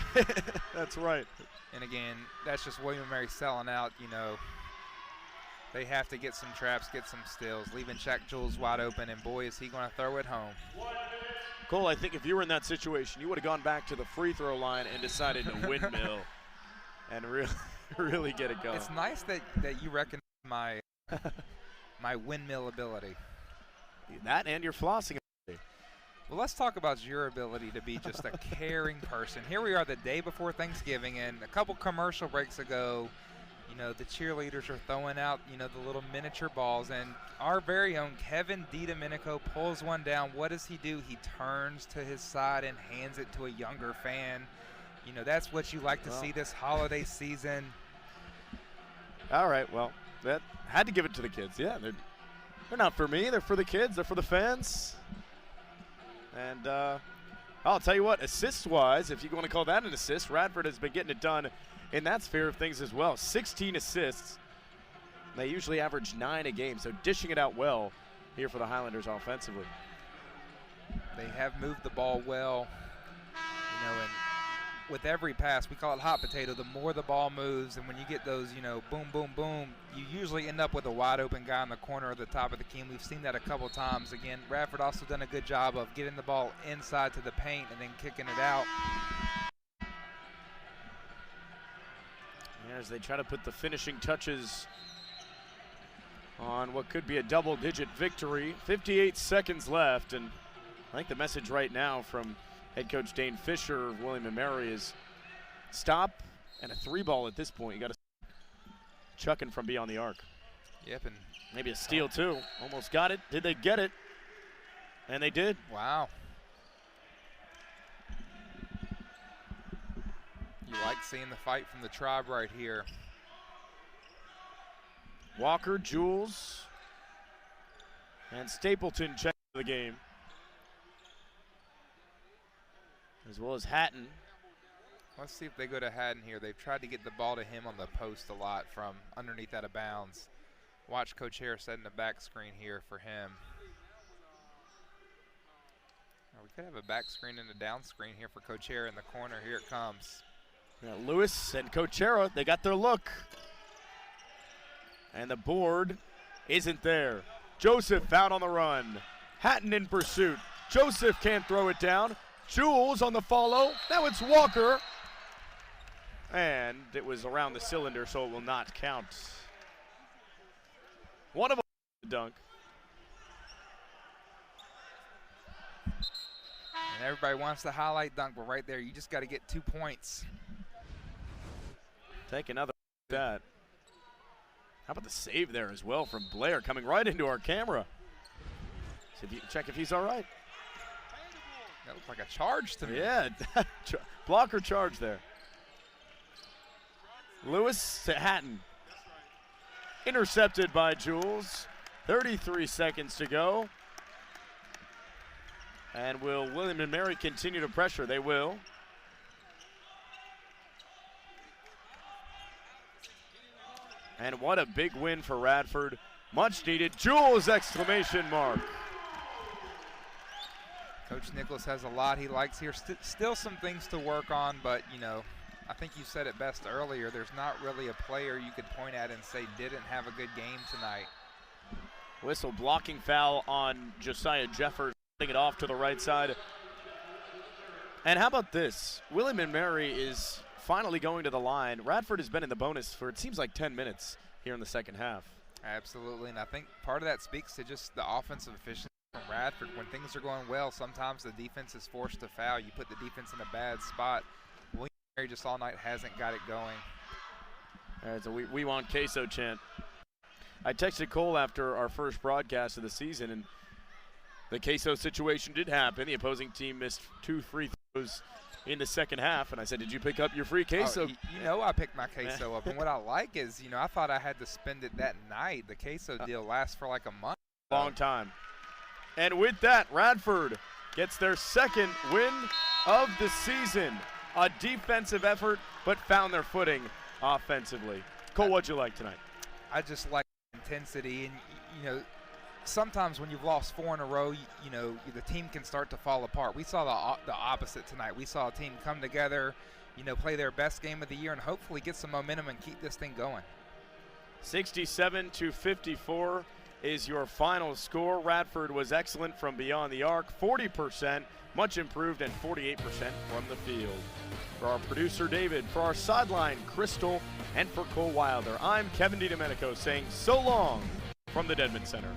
Speaker 1: That's right.
Speaker 2: And again, that's just William & Mary selling out. You know, they have to get some traps, get some steals, leaving Shaq Jules wide open, and boy, is he going to throw it home.
Speaker 1: Cole, I think if you were in that situation, you would have gone back to the free throw line and decided to windmill and really get it going.
Speaker 2: It's nice that you recognize my my windmill ability.
Speaker 1: That and your flossing.
Speaker 2: Well, let's talk about your ability to be just a caring person. Here we are the day before Thanksgiving, and a couple commercial breaks ago, you know, the cheerleaders are throwing out, you know, the little miniature balls, and our very own Kevin DiDomenico pulls one down. What does he do? He turns to his side and hands it to a younger fan. You know, that's what you like to see this holiday season.
Speaker 1: All right, well, that had to give it to the kids. Yeah, they're not for me. They're for the kids. They're for the fans. And I'll tell you what, assists-wise, if you want to call that an assist, Radford has been getting it done in that sphere of things as well. 16 assists. They usually average 9 a game, so dishing it out well here for the Highlanders offensively.
Speaker 2: They have moved the ball well, you know, and with every pass, we call it hot potato, the more the ball moves, and when you get those, you know, boom, boom, boom, you usually end up with a wide open guy in the corner or the top of the key. We've seen that a couple times. Again, Radford also done a good job of getting the ball inside to the paint and then kicking it out.
Speaker 1: As they try to put the finishing touches on what could be a double-digit victory. 58 seconds left, and I think the message right now from head coach Dane Fisher of William & Mary is stop and a 3-ball at this point. You got to chucking from beyond the arc.
Speaker 2: Yep, and
Speaker 1: maybe a steal too. Almost got it. Did they get it? And they did.
Speaker 2: Wow. You like seeing the fight from the tribe right here.
Speaker 1: Walker, Jules, and Stapleton check the game, as well as Hatton.
Speaker 2: Let's see if they go to Hatton here. They've tried to get the ball to him on the post a lot from underneath out of bounds. Watch Coach Harris setting the back screen here for him. We could have a back screen and a down screen here for Coach Harris in the corner. Here it comes.
Speaker 1: Yeah, Lewis and Coach Harris, they got their look. And the board isn't there. Joseph found on the run. Hatton in pursuit. Joseph can't throw it down. Jules on the follow. Now it's Walker. And it was around the cylinder, so it will not count. One of them dunk.
Speaker 2: And everybody wants to highlight dunk, but right there, you just got to get 2 points.
Speaker 1: Take another that. How about the save there as well from Blair, coming right into our camera. See if you check if he's all right.
Speaker 2: That looked like a charge to me.
Speaker 1: Yeah, blocker charge there. Lewis to Hatton. Intercepted by Jules. 33 seconds to go. And will William and Mary continue to pressure? They will. And what a big win for Radford. Much needed. Jules exclamation mark.
Speaker 2: Coach Nicholas has a lot he likes here. Still some things to work on, but, you know, I think you said it best earlier. There's not really a player you could point at and say didn't have a good game tonight.
Speaker 1: Whistle, blocking foul on Josiah Jeffers, putting it off to the right side. And how about this? William and Mary is finally going to the line. Radford has been in the bonus for, it seems like, 10 minutes here in the second half.
Speaker 2: Absolutely, and I think part of that speaks to just the offensive efficiency from Radford. When things are going well, sometimes the defense is forced to foul. You put the defense in a bad spot. William and Mary just all night hasn't got it going.
Speaker 1: All right, so we want queso chant. I texted Cole after our first broadcast of the season, and the queso situation did happen. The opposing team missed 2 free throws in the second half, and I said, did you pick up your free queso?
Speaker 2: Oh, you know I picked my queso up, and what I like is, you know, I thought I had to spend it that night. The queso deal lasts for like a month.
Speaker 1: Long time. And with that, Radford gets their second win of the season. A defensive effort, but found their footing offensively. Cole, what'd you like tonight?
Speaker 2: I just like intensity, and, you know, sometimes when you've lost 4 in a row, you know, the team can start to fall apart. We saw the opposite tonight. We saw a team come together, you know, play their best game of the year and hopefully get some momentum and keep this thing going.
Speaker 1: 67-54 is your final score. Radford was excellent from beyond the arc, 40%, much improved, and 48% from the field. For our producer, David, for our sideline, Crystal, and for Cole Wilder, I'm Kevin DiDomenico saying so long from the Dedman Center.